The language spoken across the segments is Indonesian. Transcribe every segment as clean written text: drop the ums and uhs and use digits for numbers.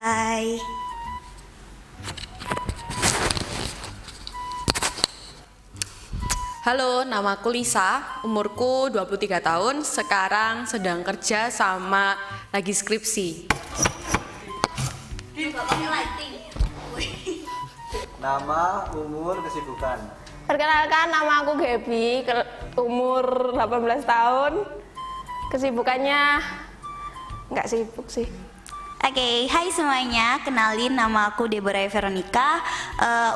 Hai. Halo, nama aku Lisa, umurku 23 tahun, sekarang sedang kerja sama lagi skripsi. Nama, umur, kesibukan. Perkenalkan, nama aku Gaby, umur 18 tahun. Kesibukannya nggak sibuk sih. Oke, hai semuanya, kenalin nama aku Deborah Veronica,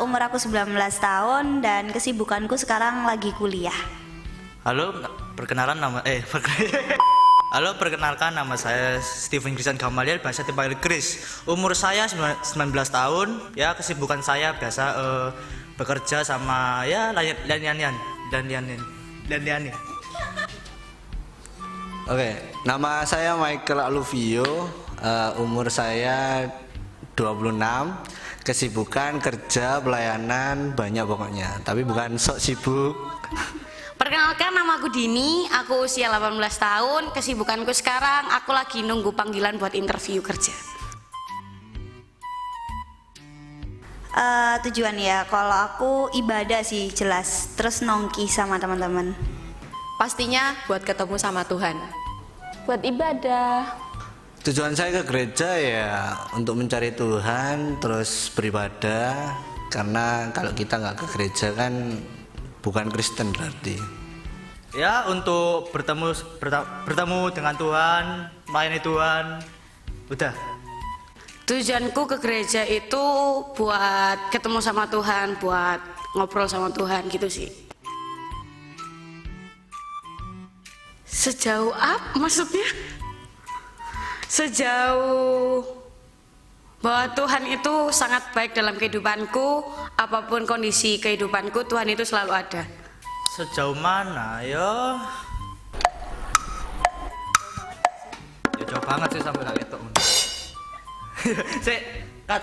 umur aku 19 tahun dan kesibukanku sekarang lagi kuliah. Halo, perkenalkan nama saya Steven Christian Gamaliel, biasa dipanggil Chris. Umur saya 19 tahun. Ya, kesibukan saya biasa bekerja sama ya dan Oke, nama saya Michael Aluvio, umur saya 26, kesibukan kerja, pelayanan, banyak pokoknya, tapi bukan sok sibuk. Perkenalkan, nama aku Dini, aku usia 18 tahun, kesibukanku sekarang aku lagi nunggu panggilan buat interview kerja. Tujuan ya, kalau aku ibadah sih jelas, terus nongki sama teman-teman. Pastinya buat ketemu sama Tuhan. Buat ibadah. Tujuan saya ke gereja ya untuk mencari Tuhan, terus beribadah, karena kalau kita nggak ke gereja kan bukan Kristen berarti. ya untuk bertemu dengan Tuhan, melayani Tuhan. Udah. Tujuanku ke gereja itu buat ketemu sama Tuhan, buat ngobrol sama Tuhan gitu sih. Sejauh apa maksudnya? Sejauh bahwa Tuhan itu sangat baik dalam kehidupanku, apapun kondisi kehidupanku, Tuhan itu selalu ada. Sejauh mana ya? Ya jauh banget sih sampai gak ketok. Cut.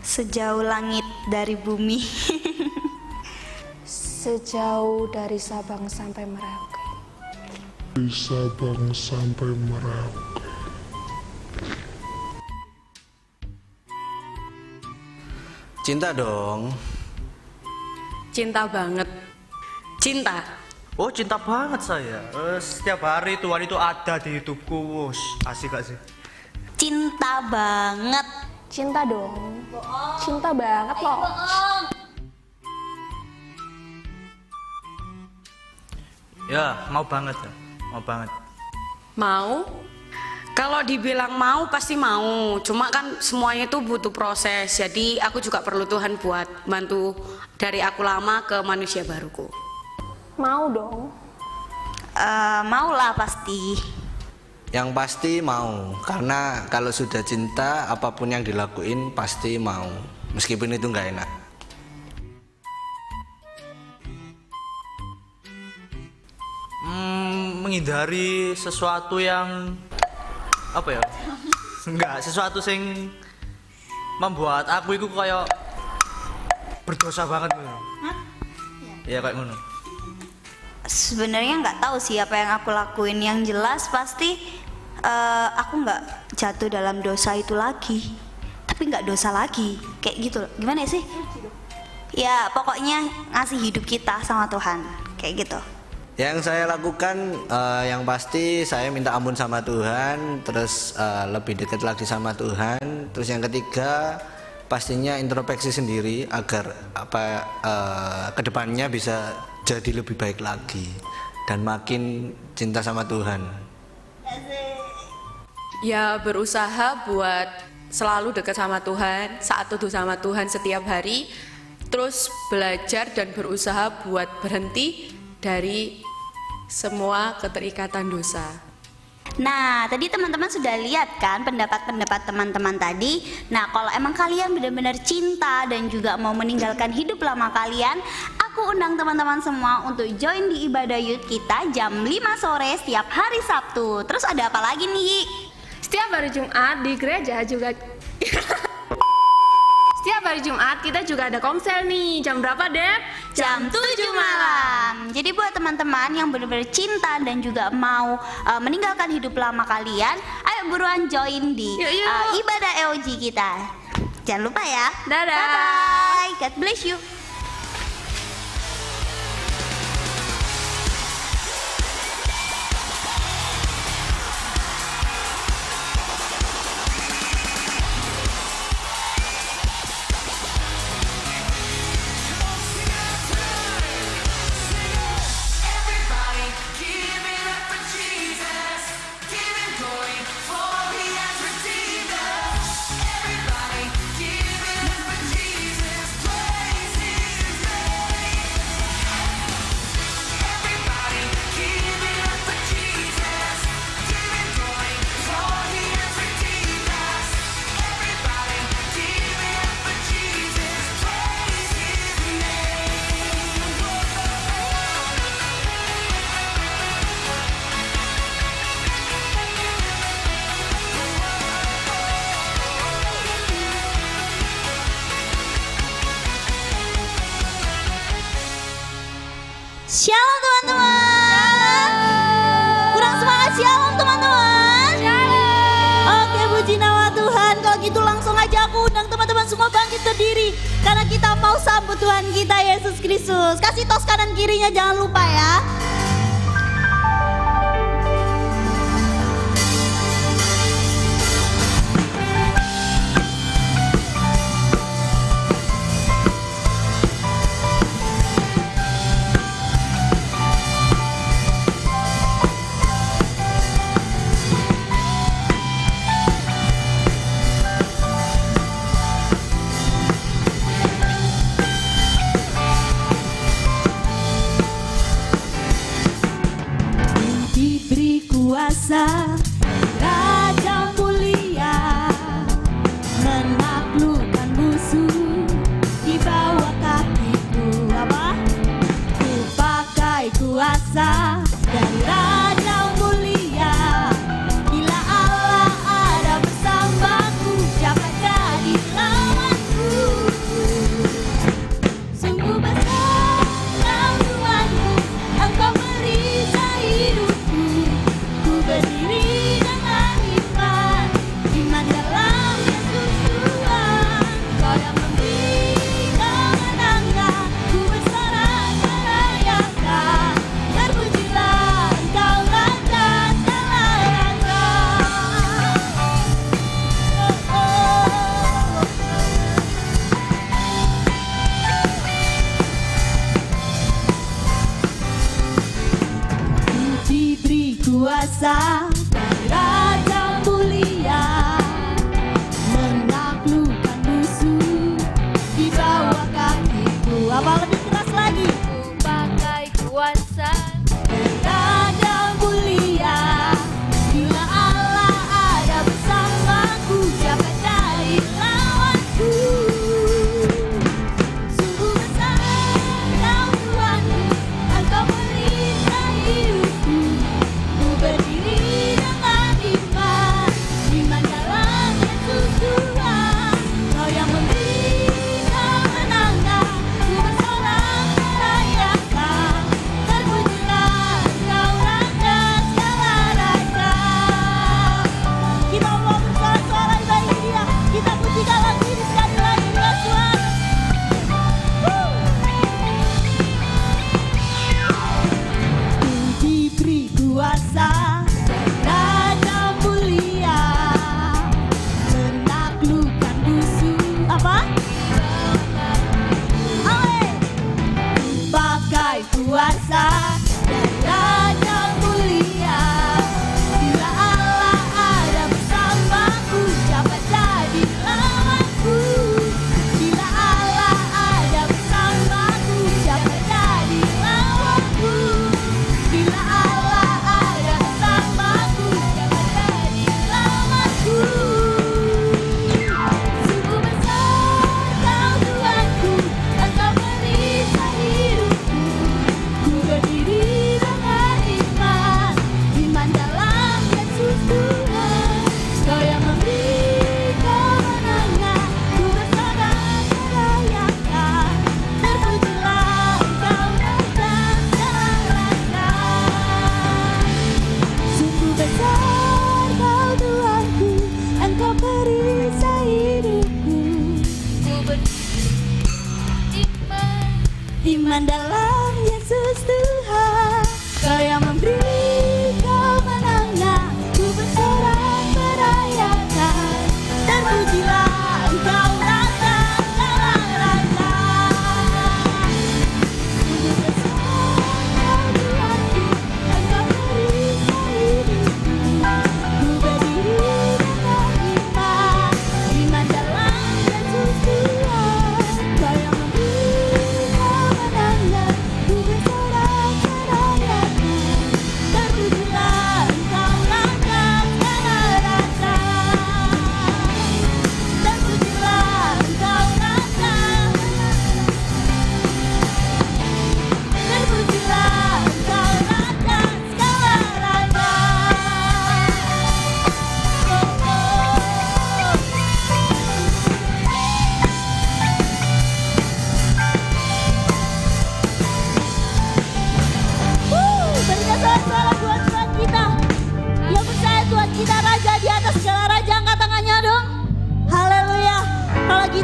Sejauh langit dari bumi. Sejauh dari Sabang sampai Merauke. Dari Sabang sampai Merauke. Cinta dong. Cinta banget. Cinta. Oh, cinta banget saya. Setiap hari Tuhan itu ada di hidupku. Wush, asik gak sih? Cinta banget. Cinta dong. Cinta banget loh. Ya, mau banget ya. Mau banget. Mau? Kalau dibilang mau pasti mau, cuma kan semuanya itu butuh proses. Jadi aku juga perlu Tuhan buat bantu dari aku lama ke manusia baruku. Mau dong. Maulah pasti. Yang pasti mau, karena kalau sudah cinta apapun yang dilakuin pasti mau, meskipun itu nggak enak. Menghindari sesuatu yang apa ya? Enggak, sesuatu yang membuat aku itu kayak berdosa banget gitu. Ya kayak ngono. Sebenarnya nggak tahu sih apa yang aku lakuin. Yang jelas pasti aku nggak jatuh dalam dosa itu lagi, tapi nggak dosa lagi, kayak gitu. Gimana sih? Ya pokoknya ngasih hidup kita sama Tuhan, kayak gitu. Yang saya lakukan yang pasti saya minta ampun sama Tuhan, terus lebih dekat lagi sama Tuhan. Terus yang ketiga pastinya introspeksi sendiri agar kedepannya bisa jadi lebih baik lagi dan makin cinta sama Tuhan. Ya, berusaha buat selalu dekat sama Tuhan, saat teduh sama Tuhan setiap hari. Terus belajar dan berusaha buat berhenti dari semua keterikatan dosa. Nah, tadi teman-teman sudah lihat kan pendapat-pendapat teman-teman tadi. Nah, kalau emang kalian benar-benar cinta dan juga mau meninggalkan hidup lama kalian, aku undang teman-teman semua untuk join di ibadah youth kita jam 5 sore setiap hari Sabtu. Terus ada apa lagi nih? Setiap hari Jumat di gereja juga. Setiap hari Jumat kita juga ada komsel nih. Jam berapa, Dep? Jam 7 malam. Jadi buat teman-teman yang benar-benar cinta dan juga mau meninggalkan hidup lama kalian, ayo buruan join di Yuk, yuk. ibadah EOG kita. Jangan lupa ya. Dadah. Bye-bye. God bless you. Shalom teman-teman. Kurang semangat shalom teman-teman. Oke, puji nama Tuhan. Kalau gitu langsung aja aku undang teman-teman semua bangkit berdiri, karena kita mau sambut Tuhan kita Yesus Kristus. Kasih tos kanan kirinya, jangan lupa ya.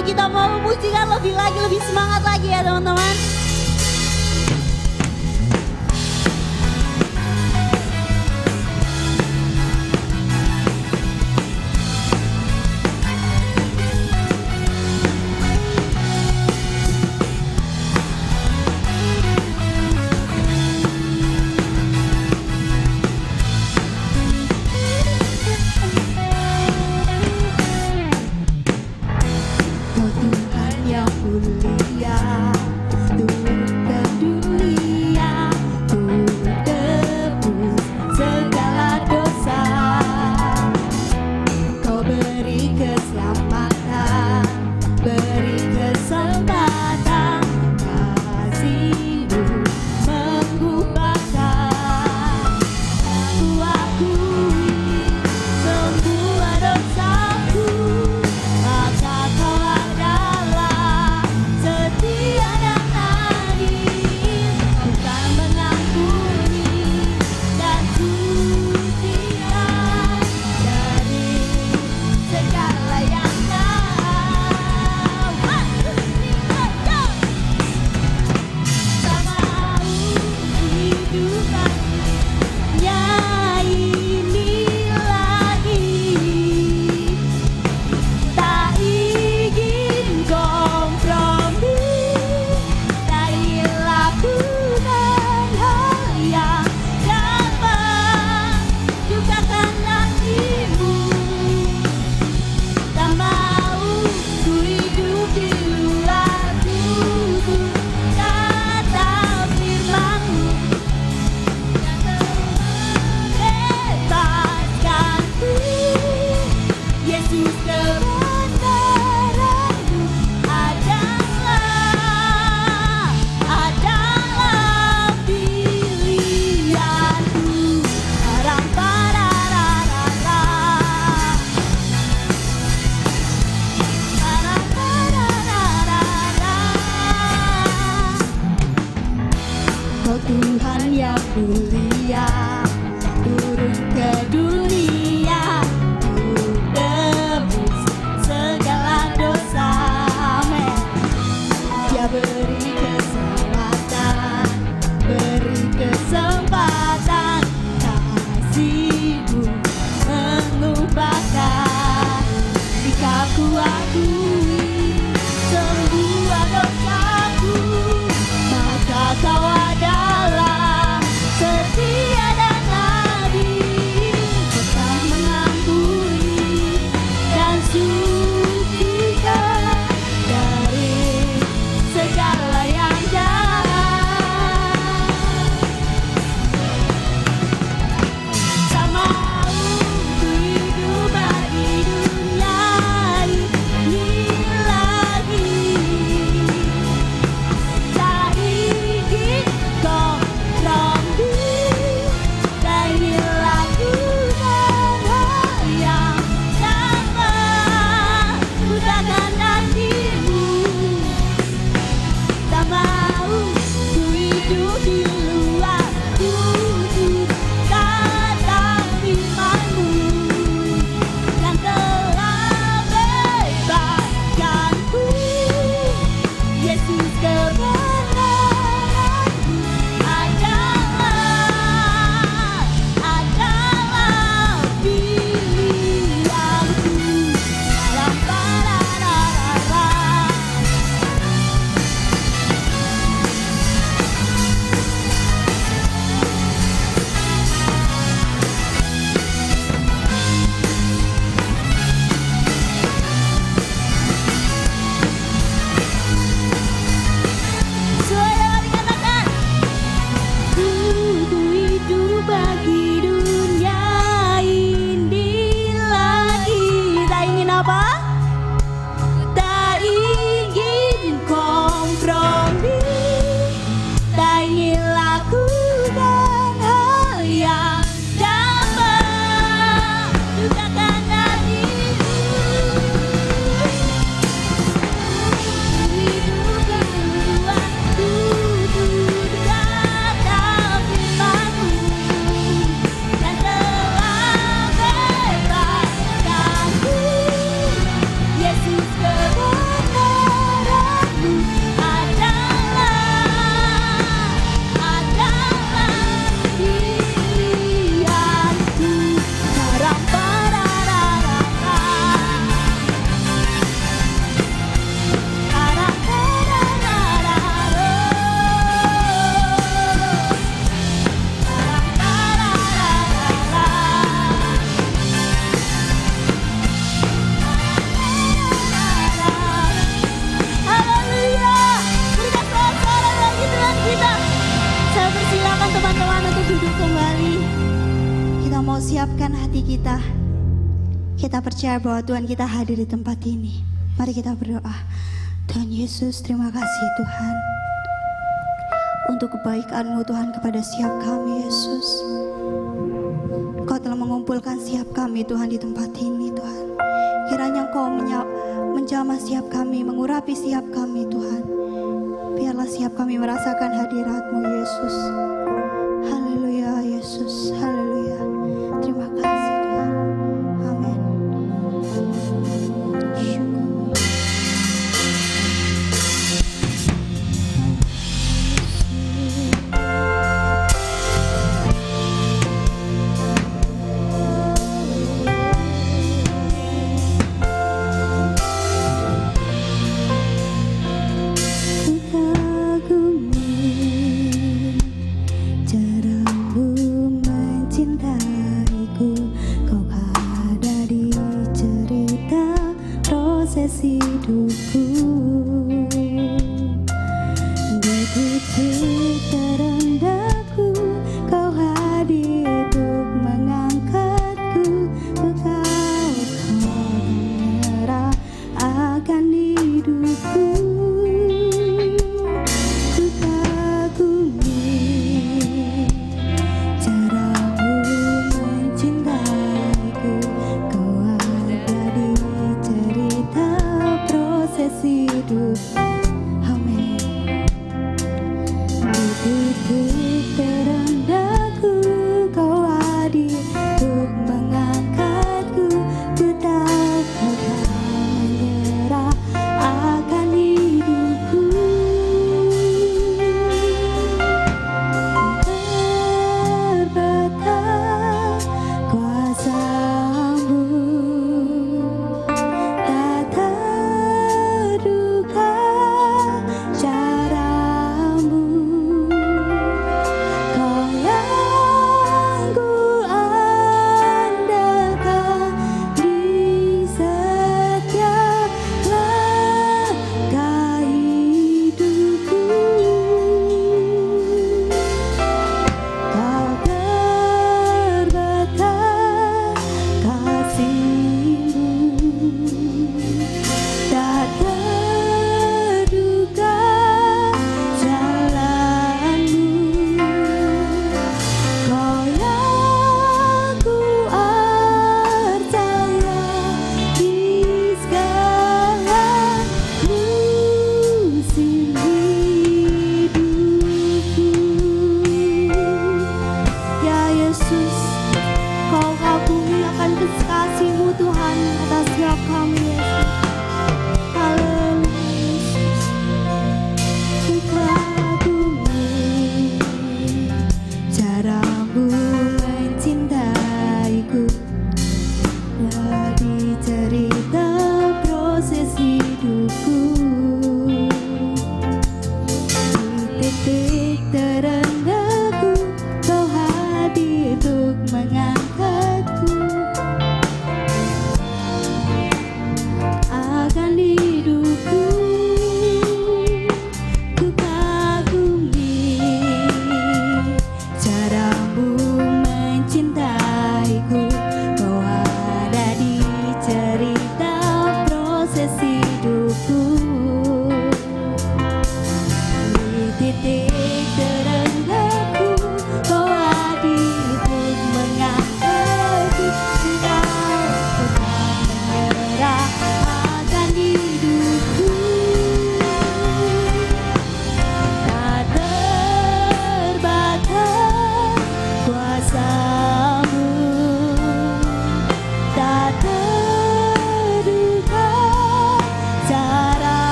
waktu kita mau memujikan lebih lagi, lebih semangat lagi ya teman-teman. Tuhan yang mulia, turut ke dunia, turut tebus segala dosa. Kau beri keselamatan, beri kesempatan, kasih-Mu mengubahkan. Aku akui semua dosaku, maka Kau adalah setia dan adil, bukan mengampuni dan sucikan dari segala yang jahat. Tak mau hidup hanya ini lagi, tak ingin kompromi, tak ingin lakukan hal yang dapat dukakan hatimu. Tak mau ku hidup di luar tubuh kata firman-Mu yang membebaskanku. Yesus, kebenaran-Mu adalah pilihanku. Ram-pa-ra-ra-ra-ra. Ra-ra-ra-ra-ra-ra. Kau Tuhan yang mulia, turun ke dunia, turut tebus segala dosa. Amin. Dia beri keselamatan, beri kesempatan, kasih-Mu mengubahkan. Jika ku akui semua dosaku, maka Kau adalah setia dan adil, bukan mengampuni dan sucikan dari segala yang jahat. Tak mau ku hidup bagi dunia ini lagi, tak ingin kompromi, tak ingin lakukan hal yang dapat dukakan hatimu. Tak mau ku hidup di luar tubuh kata firman-Mu yang telah bebaskanku. Yesus, kebenaran-Mu adalah pilihanku. Ram-pa-ra-ra-ra-ra. Suara dikatakan, ku hidup bagi dunia ini lagi. Tak ingin apa? Tak ingin kompromi, tak ingin lakukan hal yang dapat dukakan hatimu. Hidup di luar tubuh kata firman-Mu yang telah bebaskanku. siapkan hati kita. Kita percaya bahwa Tuhan kita hadir di tempat ini. Mari kita berdoa. Tuhan Yesus, terima kasih Tuhan untuk kebaikan-Mu Tuhan kepada setiap kami Yesus. Kau telah mengumpulkan setiap kami Tuhan di tempat ini Tuhan. Kiranya Kau menjamah setiap kami, mengurapi setiap kami Tuhan. Biarlah setiap kami merasakan hadirat-Mu Yesus. Haleluya Yesus, haleluya. Terima kasih Tuhan. Amin. Hidupku di titik terendahku, Kau hadir untuk mengangkatku. Kau menyerah akan hidupku. Ku kagumi caramu mencintaiku. Kau ada di cerita proses hidup. Amin. Di titik terendahku, Kau hadir untuk mengangkatku. Ku tak akan menyerah akan hidupku. Terbentang kuasa-Mu, tak terduga cara-Mu. Kau yang ku andalkan di setiap langkah hidupku. Kau terbentang kasih-Mu, tak terduga jalan-Mu. Kau yang ku percaya di segala musim hidupku. Ya Yesus, Kau kagumi akan kasih-Mu Tuhan atas setiap kami Yesus. Haleluya Yesus. Ku kagumi cara-Mu mencintaiku. Dari cerita proses hidupku, di titik terendahku, Kau hadir untuk mengangkatku akan hidupku. Ku kagumi cara-Mu mencintaiku. Kau ada di cerita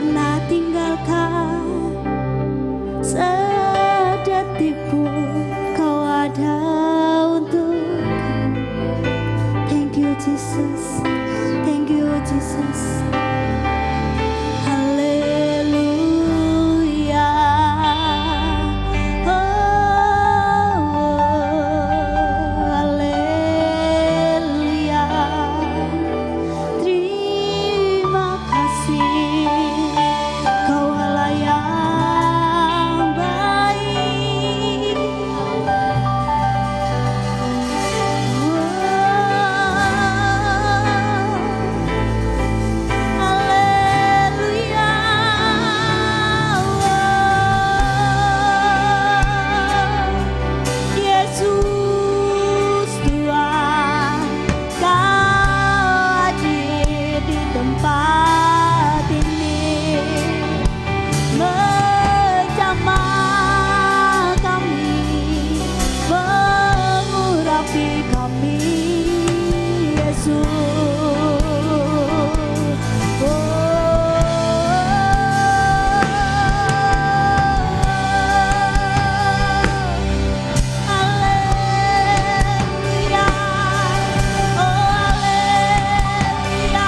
pernah tinggalkan, sedetik pun kau ada untuk. Thank you Jesus, thank you Jesus. Haleluya, haleluya. Terima kasih, Kau Allah yang baik. Haleluya, Yesus Tuhan, Kau hadir di tempat ini, menjamah kami, mengurapi kami, Yesus. Haleluya, haleluya.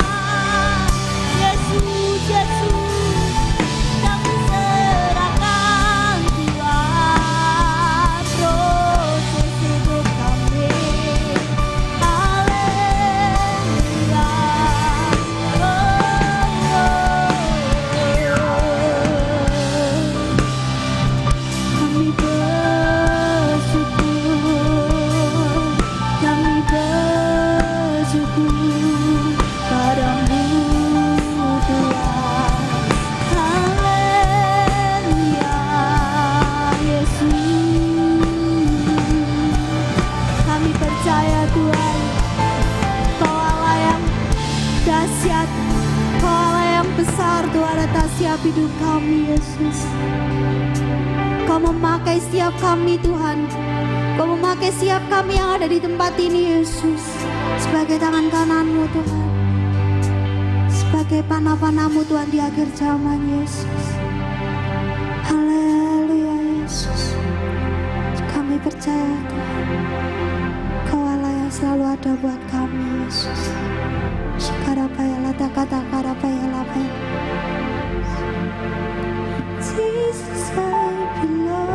Yesus, Yesus, kami serahkan Tuhan proses hidup kami. Haleluya, kami bersyukur padamu Tuhan. Haleluya, Yesus. Kami percaya Tuhan, Kau Allah yang dahsyat, Kau Allah yang besar Tuhan atas setiap hidup kami, Yesus. Kau memakai setiap kami Tuhan, Kau memakai setiap kami yang ada di tempat ini, Yesus, sebagai tangan kananmu Tuhan, sebagai panah-panahmu Tuhan di akhir zaman, Yesus. Haleluya, Yesus. Kami percaya Tuhan, Kau Allah yang selalu ada buat kami, Yesus. Shikarapayala takatakarapayalah. Jesus, I belong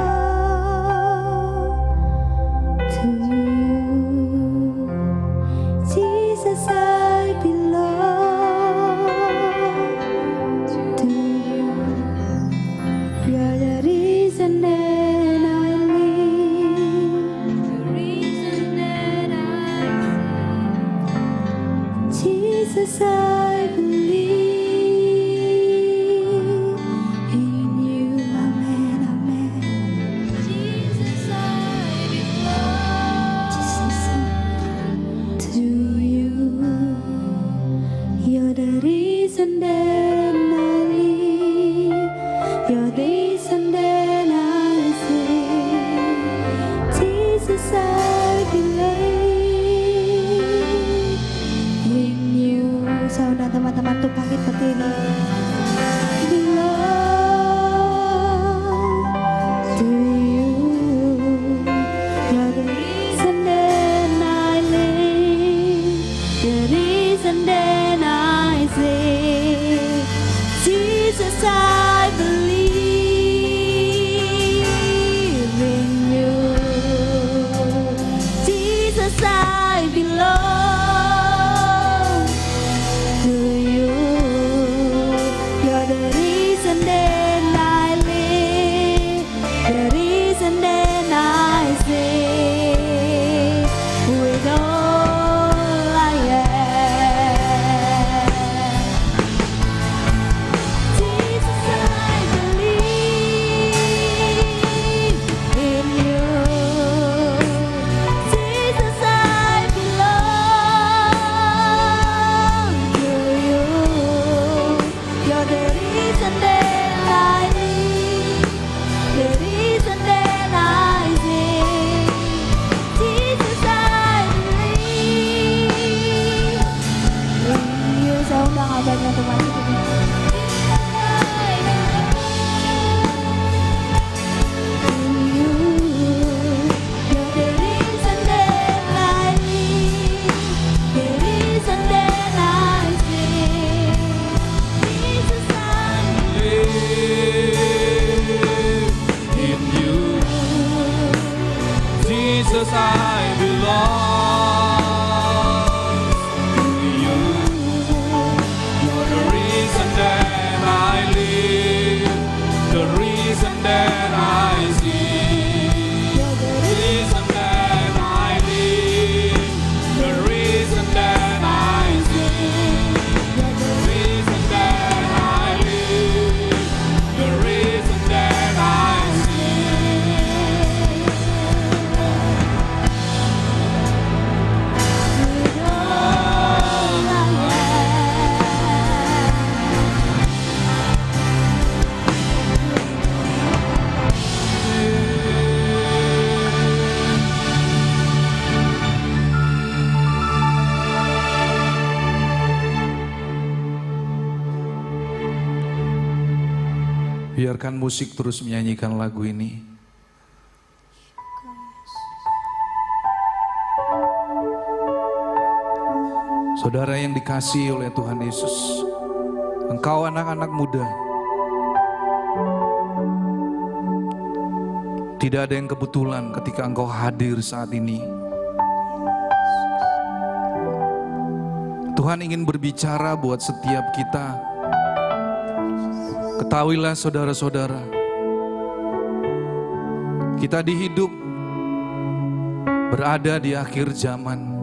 to you. Jesus, I belong to you. You're the reason that I live. The reason that I live. Jesus, I believe in you. Amen, amen. Jesus, I belong to you. You're the reason that I live. You're the reason that I sing. Jesus, I believe in you. Saudara teman-teman tuh bangkit berdiri. Belong to you. You're the reason that I live. The reason that I sing. Jesus, I believe in you. Jesus, I belong to you. You're the reason that I live, the reason that I sing with all I am. Jesus, I believe in you. Jesus, I belong to you. You're the reason that I live, the reason that I sing. Jesus, I believe in you. Saya undang abangnya teman-teman. Biarkan musik terus menyanyikan lagu ini. Saudara yang dikasihi oleh Tuhan Yesus, engkau anak-anak muda, tidak ada yang kebetulan ketika engkau hadir saat ini. Tuhan ingin berbicara buat setiap kita. Ketahuilah saudara-saudara, kita dihidup berada di akhir zaman.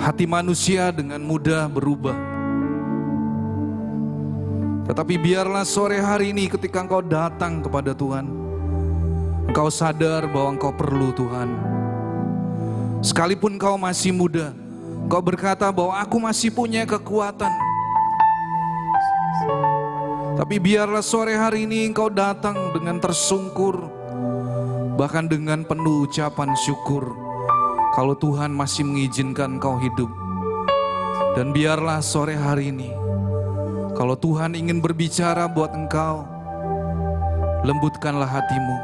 Hati manusia dengan mudah berubah. Tetapi biarlah sore hari ini ketika engkau datang kepada Tuhan, engkau sadar bahwa engkau perlu Tuhan. Sekalipun kau masih muda, kau berkata bahwa aku masih punya kekuatan. Tapi biarlah sore hari ini engkau datang dengan tersungkur, bahkan dengan penuh ucapan syukur. Kalau Tuhan masih mengizinkan engkau hidup. Dan biarlah sore hari ini, kalau Tuhan ingin berbicara buat engkau, lembutkanlah hatimu.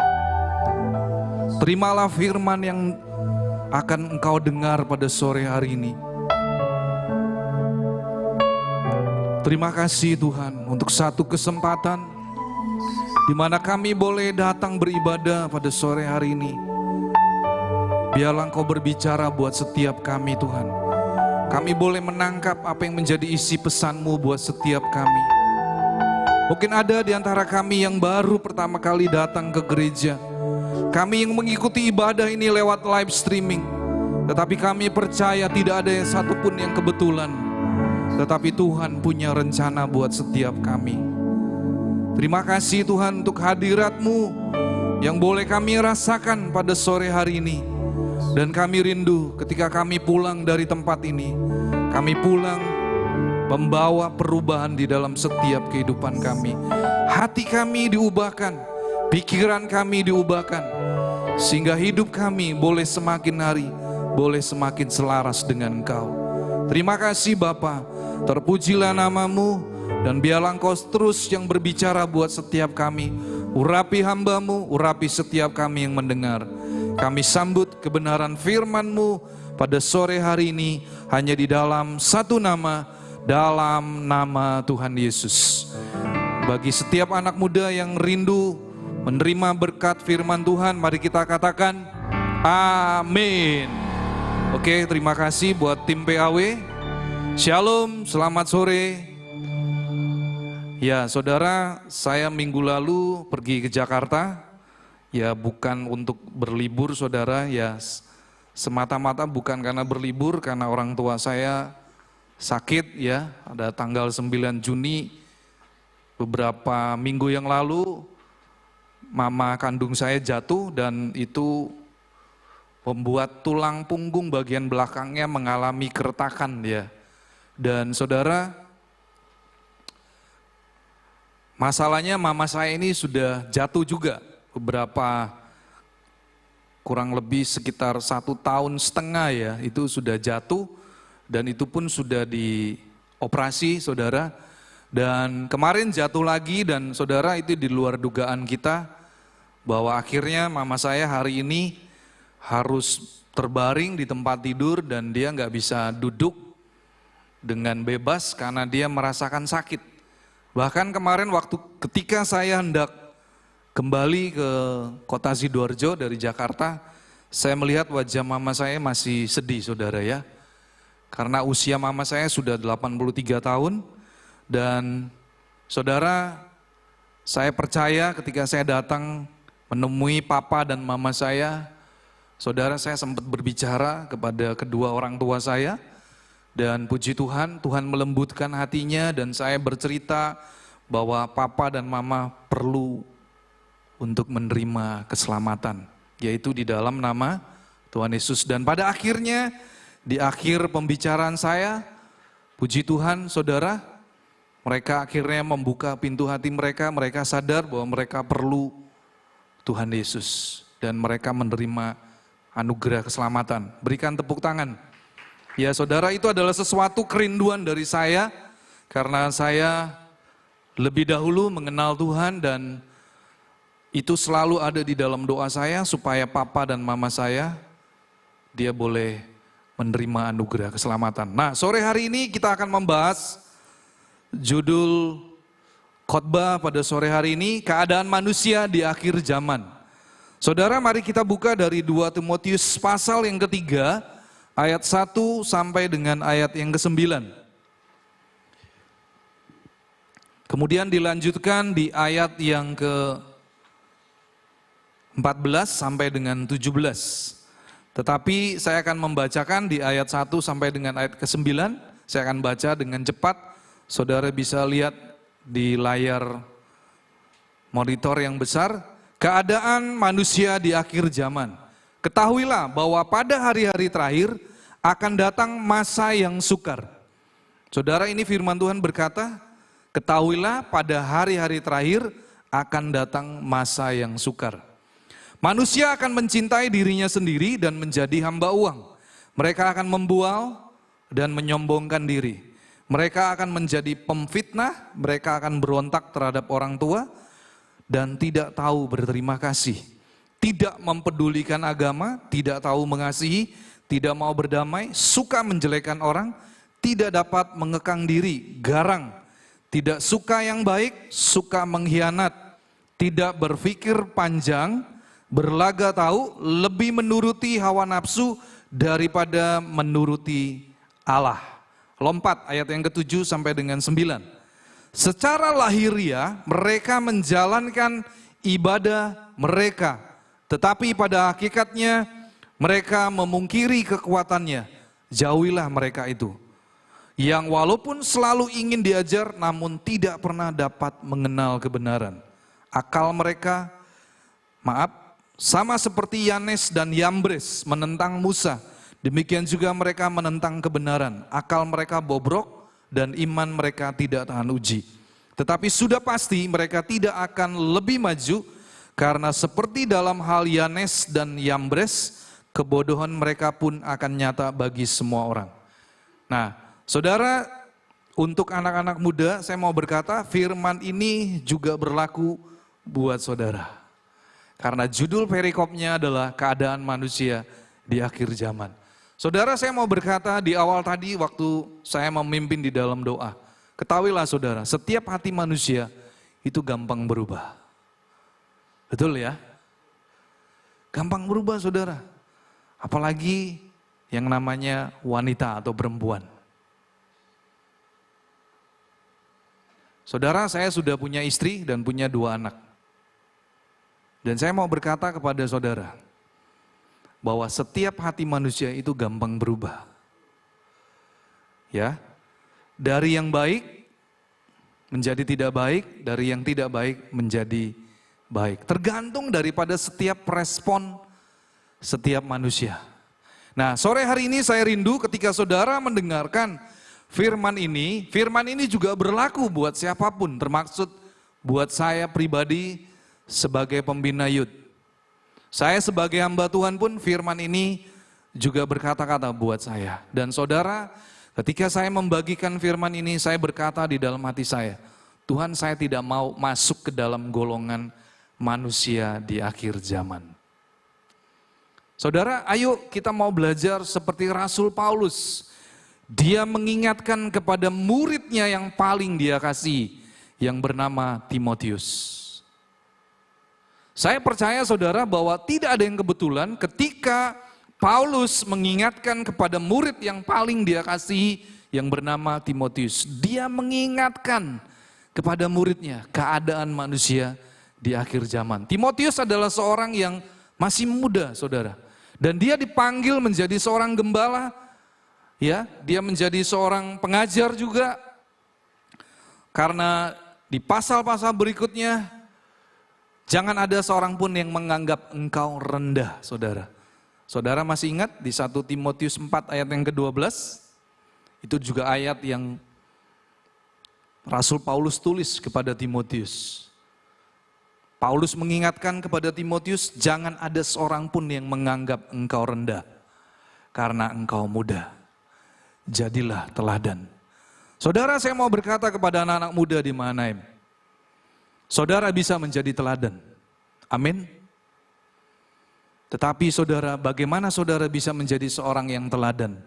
Terimalah firman yang akan engkau dengar pada sore hari ini. Terima kasih Tuhan untuk satu kesempatan di mana kami boleh datang beribadah pada sore hari ini. Biarlah engkau berbicara buat setiap kami Tuhan. Kami boleh menangkap apa yang menjadi isi pesan-Mu buat setiap kami. Mungkin ada di antara kami yang baru pertama kali datang ke gereja. Kami yang mengikuti ibadah ini lewat live streaming. Tetapi kami percaya tidak ada yang satupun yang kebetulan. Tetapi Tuhan punya rencana buat setiap kami. Terima kasih Tuhan untuk hadirat-Mu yang boleh kami rasakan pada sore hari ini. Dan kami rindu ketika kami pulang dari tempat ini, kami pulang membawa perubahan di dalam setiap kehidupan kami. Hati kami diubahkan, pikiran kami diubahkan, sehingga hidup kami boleh semakin hari, boleh semakin selaras dengan Engkau. Terima kasih Bapa, terpujilah nama-Mu, dan biarlah Engkau terus yang berbicara buat setiap kami. Urapi hamba-Mu, urapi setiap kami yang mendengar. Kami sambut kebenaran firman-Mu pada sore hari ini hanya di dalam satu nama, dalam nama Tuhan Yesus. Bagi setiap anak muda yang rindu menerima berkat firman Tuhan, mari kita katakan amin. Oke, terima kasih buat tim PAW. Shalom, selamat sore. Ya, saudara, saya minggu lalu pergi ke Jakarta. Ya, bukan untuk berlibur saudara, ya semata-mata bukan karena berlibur, karena orang tua saya sakit ya. Ada tanggal 9 Juni beberapa minggu yang lalu, mama kandung saya jatuh dan itu membuat tulang punggung bagian belakangnya mengalami keretakan ya. Dan saudara, masalahnya mama saya ini sudah jatuh juga. Beberapa kurang lebih sekitar 1,5 tahun ya, itu sudah jatuh dan itu pun sudah dioperasi saudara. Dan kemarin jatuh lagi dan saudara, itu di luar dugaan kita bahwa akhirnya mama saya hari ini harus terbaring di tempat tidur dan dia nggak bisa duduk dengan bebas karena dia merasakan sakit. Bahkan kemarin waktu ketika saya hendak kembali ke kota Sidoarjo dari Jakarta, saya melihat wajah mama saya masih sedih saudara ya. Karena usia mama saya sudah 83 tahun dan saudara, saya percaya ketika saya datang menemui papa dan mama saya, saudara, saya sempat berbicara kepada kedua orang tua saya dan puji Tuhan, Tuhan melembutkan hatinya dan saya bercerita bahwa papa dan mama perlu untuk menerima keselamatan, yaitu di dalam nama Tuhan Yesus. Dan pada akhirnya, di akhir pembicaraan saya, puji Tuhan saudara, mereka akhirnya membuka pintu hati mereka, mereka sadar bahwa mereka perlu Tuhan Yesus. Dan mereka menerima anugerah keselamatan. Berikan tepuk tangan. Ya saudara, itu adalah sesuatu kerinduan dari saya, karena saya lebih dahulu mengenal Tuhan, dan itu selalu ada di dalam doa saya supaya papa dan mama saya, dia boleh menerima anugerah keselamatan. Nah, sore hari ini kita akan membahas judul khotbah pada sore hari ini, keadaan manusia di akhir zaman. Saudara, mari kita buka dari 2 Timotius pasal yang ketiga, ayat 1 sampai dengan ayat yang ke-9. Kemudian dilanjutkan di ayat yang ke-14 sampai dengan 17. Tetapi saya akan membacakan di ayat 1 sampai dengan ayat ke-9. Saya akan baca dengan cepat. Saudara bisa lihat di layar monitor yang besar. Keadaan manusia di akhir zaman. Ketahuilah bahwa pada hari-hari terakhir akan datang masa yang sukar. Saudara, ini firman Tuhan berkata, ketahuilah pada hari-hari terakhir akan datang masa yang sukar. Manusia akan mencintai dirinya sendiri dan menjadi hamba uang. Mereka akan membual dan menyombongkan diri. Mereka akan menjadi pemfitnah, mereka akan berontak terhadap orang tua dan tidak tahu berterima kasih. Tidak mempedulikan agama, tidak tahu mengasihi, tidak mau berdamai, suka menjelekkan orang, tidak dapat mengekang diri, garang, tidak suka yang baik, suka mengkhianat, tidak berpikir panjang, berlaga tahu, lebih menuruti hawa nafsu daripada menuruti Allah. Lompat ayat yang ke-7 sampai dengan 9. Secara lahiriah mereka menjalankan ibadah mereka, tetapi pada hakikatnya mereka memungkiri kekuatannya. Jauhilah mereka itu, yang walaupun selalu ingin diajar namun tidak pernah dapat mengenal kebenaran. Akal mereka, sama seperti Yanes dan Yambres menentang Musa, demikian juga mereka menentang kebenaran. Akal mereka bobrok dan iman mereka tidak tahan uji. Tetapi sudah pasti mereka tidak akan lebih maju, karena seperti dalam hal Yanes dan Yambres, kebodohan mereka pun akan nyata bagi semua orang. Nah, saudara, untuk anak-anak muda saya mau berkata, firman ini juga berlaku buat saudara. Karena judul perikopnya adalah keadaan manusia di akhir zaman. Saudara, saya mau berkata di awal tadi waktu saya memimpin di dalam doa. Ketahuilah saudara, setiap hati manusia itu gampang berubah. Betul ya? Gampang berubah saudara. Apalagi yang namanya wanita atau perempuan. Saudara, saya sudah punya istri dan punya 2 anak. Dan saya mau berkata kepada saudara, bahwa setiap hati manusia itu gampang berubah. Ya, dari yang baik menjadi tidak baik, dari yang tidak baik menjadi baik. Tergantung daripada setiap respon setiap manusia. Nah, sore hari ini saya rindu ketika saudara mendengarkan firman ini juga berlaku buat siapapun, termaksud buat saya pribadi sebagai pembina youth. Saya sebagai hamba Tuhan pun firman ini juga berkata-kata buat saya. Dan saudara, ketika saya membagikan firman ini, saya berkata di dalam hati saya, Tuhan, saya tidak mau masuk ke dalam golongan manusia di akhir zaman. Saudara, ayo kita mau belajar seperti Rasul Paulus. Dia mengingatkan kepada muridnya yang paling dia kasih, yang bernama Timotius. Saya percaya saudara bahwa tidak ada yang kebetulan ketika Paulus mengingatkan kepada murid yang paling dia kasih yang bernama Timotius. Dia mengingatkan kepada muridnya keadaan manusia di akhir zaman. Timotius adalah seorang yang masih muda saudara. Dan dia dipanggil menjadi seorang gembala. Ya, dia menjadi seorang pengajar juga. Karena di pasal-pasal berikutnya, jangan ada seorang pun yang menganggap engkau rendah, saudara. Saudara masih ingat di 1 Timotius 4 ayat yang ke-12? Itu juga ayat yang Rasul Paulus tulis kepada Timotius. Paulus mengingatkan kepada Timotius, jangan ada seorang pun yang menganggap engkau rendah, karena engkau muda. Jadilah teladan. Saudara, saya mau berkata kepada anak-anak muda di Manaim, saudara bisa menjadi teladan. Amin. Tetapi saudara, bagaimana saudara bisa menjadi seorang yang teladan?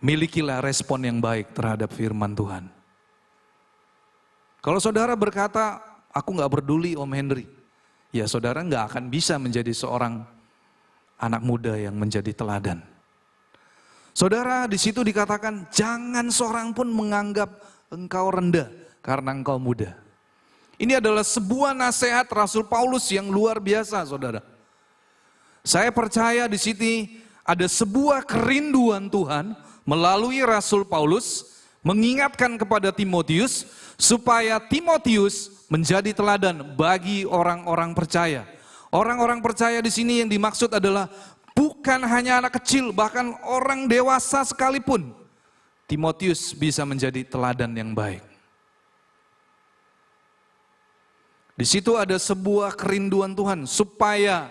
Milikilah respon yang baik terhadap firman Tuhan. Kalau saudara berkata, aku gak peduli Om Henry, ya saudara gak akan bisa menjadi seorang anak muda yang menjadi teladan. Saudara, di situ dikatakan, jangan seorang pun menganggap engkau rendah karena engkau muda. Ini adalah sebuah nasihat Rasul Paulus yang luar biasa, saudara. Saya percaya di sini ada sebuah kerinduan Tuhan melalui Rasul Paulus mengingatkan kepada Timotius supaya Timotius menjadi teladan bagi orang-orang percaya. Orang-orang percaya di sini yang dimaksud adalah bukan hanya anak kecil, bahkan orang dewasa sekalipun. Timotius bisa menjadi teladan yang baik. Di situ ada sebuah kerinduan Tuhan supaya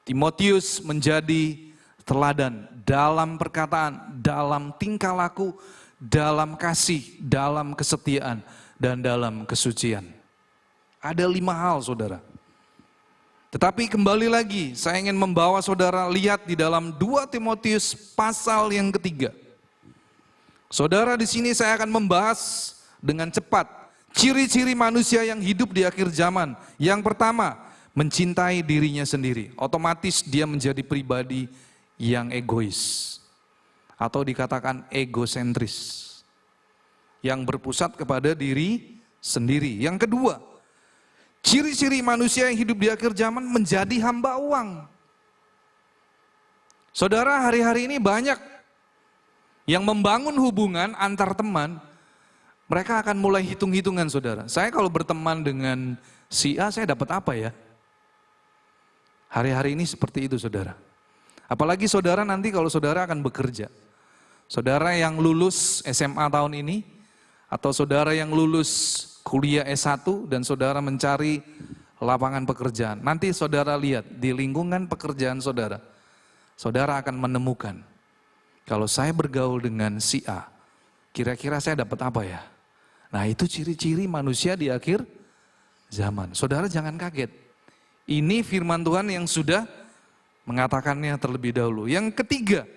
Timotius menjadi teladan dalam perkataan, dalam tingkah laku, dalam kasih, dalam kesetiaan, dan dalam kesucian. Ada 5 hal, saudara. Tetapi kembali lagi, saya ingin membawa saudara lihat di dalam 2 Timotius pasal yang ketiga. Saudara, di sini saya akan membahas dengan cepat ciri-ciri manusia yang hidup di akhir zaman. Yang pertama, mencintai dirinya sendiri. Otomatis dia menjadi pribadi yang egois. Atau dikatakan egosentris. Yang berpusat kepada diri sendiri. Yang kedua, ciri-ciri manusia yang hidup di akhir zaman menjadi hamba uang. Saudara, hari-hari ini banyak yang membangun hubungan antar teman, mereka akan mulai hitung-hitungan, saudara. Saya kalau berteman dengan si A, saya dapat apa ya? Hari-hari ini seperti itu, saudara. Apalagi saudara nanti kalau saudara akan bekerja. Saudara yang lulus SMA tahun ini, atau saudara yang lulus kuliah S1 dan saudara mencari lapangan pekerjaan. Nanti saudara lihat di lingkungan pekerjaan saudara, saudara akan menemukan, kalau saya bergaul dengan si A, kira-kira saya dapat apa ya? Nah, itu ciri-ciri manusia di akhir zaman. Saudara jangan kaget. Ini firman Tuhan yang sudah mengatakannya terlebih dahulu. Yang ketiga,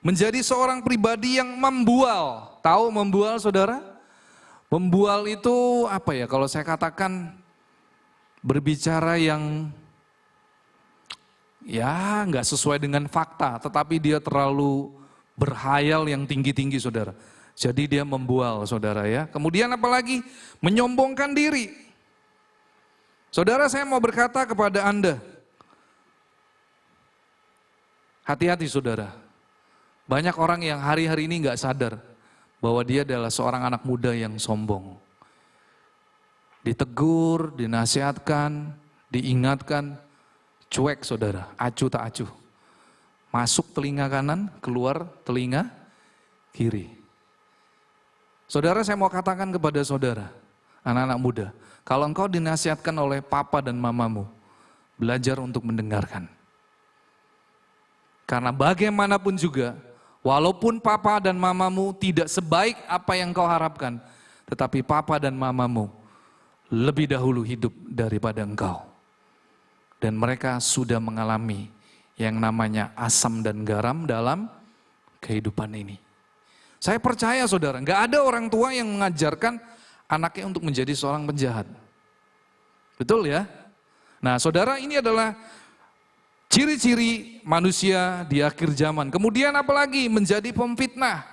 menjadi seorang pribadi yang membual. Tahu membual, saudara? Membual itu apa ya? Kalau saya katakan berbicara yang ya nggak sesuai dengan fakta, tetapi dia terlalu berhayal yang tinggi-tinggi, saudara. Jadi dia membual, saudara ya. Kemudian apalagi? Menyombongkan diri. Saudara, saya mau berkata kepada Anda, hati-hati saudara. Banyak orang yang hari-hari ini nggak sadar bahwa dia adalah seorang anak muda yang sombong. Ditegur, dinasihatkan, diingatkan, cuek saudara, acuh tak acuh. Masuk telinga kanan, keluar telinga kiri. Saudara, saya mau katakan kepada saudara, anak-anak muda, kalau engkau dinasihatkan oleh papa dan mamamu, belajar untuk mendengarkan. Karena bagaimanapun juga, walaupun papa dan mamamu tidak sebaik apa yang kau harapkan, tetapi papa dan mamamu lebih dahulu hidup daripada engkau. Dan mereka sudah mengalami yang namanya asam dan garam dalam kehidupan ini. Saya percaya saudara, nggak ada orang tua yang mengajarkan anaknya untuk menjadi seorang penjahat. Betul ya? Nah saudara, ini adalah ciri-ciri manusia di akhir zaman. Kemudian apalagi? Menjadi pemfitnah.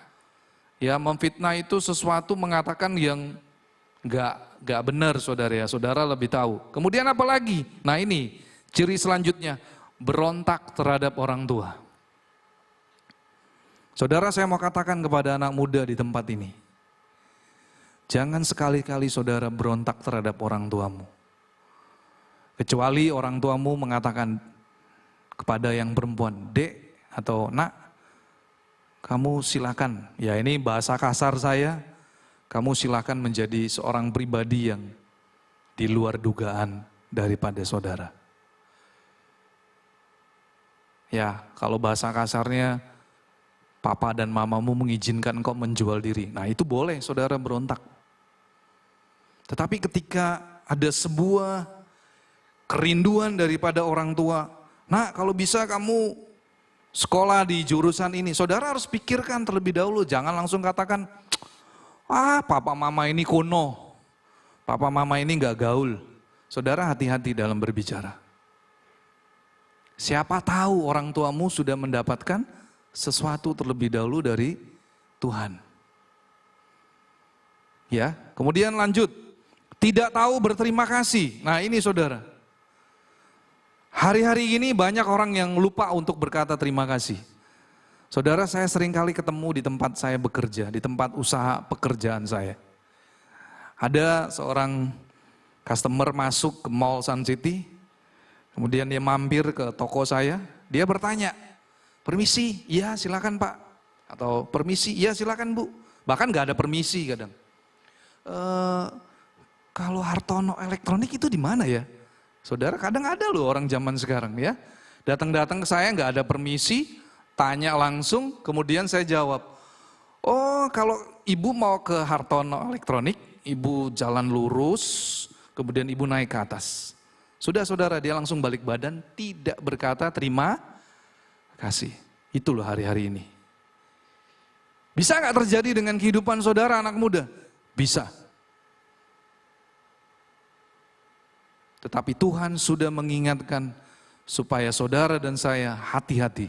Ya, memfitnah itu sesuatu mengatakan yang nggak benar, saudara ya. Saudara lebih tahu. Kemudian apalagi? Nah ini ciri selanjutnya, berontak terhadap orang tua. Saudara, saya mau katakan kepada anak muda di tempat ini, jangan sekali-kali saudara berontak terhadap orang tuamu. Kecuali orang tuamu mengatakan kepada yang perempuan, Dek atau Nak, kamu silakan, ya ini bahasa kasar saya, kamu silakan menjadi seorang pribadi yang di luar dugaan daripada saudara. Ya, kalau bahasa kasarnya, papa dan mamamu mengizinkan engkau menjual diri. Nah itu boleh saudara berontak. Tetapi ketika ada sebuah kerinduan daripada orang tua. Nah, kalau bisa kamu sekolah di jurusan ini, saudara harus pikirkan terlebih dahulu. Jangan langsung katakan, papa mama ini kuno, papa mama ini gak gaul. Saudara hati-hati dalam berbicara. Siapa tahu orang tuamu sudah mendapatkan sesuatu terlebih dahulu dari Tuhan. Ya, kemudian lanjut. Tidak tahu berterima kasih. Nah ini saudara. Hari-hari ini banyak orang yang lupa untuk berkata terima kasih. Saudara, saya sering kali ketemu di tempat saya bekerja, di tempat usaha pekerjaan saya. Ada seorang customer masuk ke Mall Sun City, kemudian dia mampir ke toko saya, dia bertanya, permisi, iya silakan Pak. Atau permisi, iya silakan Bu. Bahkan gak ada permisi kadang. Kalau Hartono Elektronik itu di mana ya? Saudara, kadang ada loh orang zaman sekarang ya. Datang-datang ke saya nggak ada permisi, tanya langsung, kemudian saya jawab, oh kalau ibu mau ke Hartono Elektronik, ibu jalan lurus, kemudian ibu naik ke atas. Sudah saudara, dia langsung balik badan, tidak berkata terima kasih. Itu loh hari-hari ini. Bisa nggak terjadi dengan kehidupan saudara anak muda? Bisa. Tetapi Tuhan sudah mengingatkan supaya saudara dan saya hati-hati.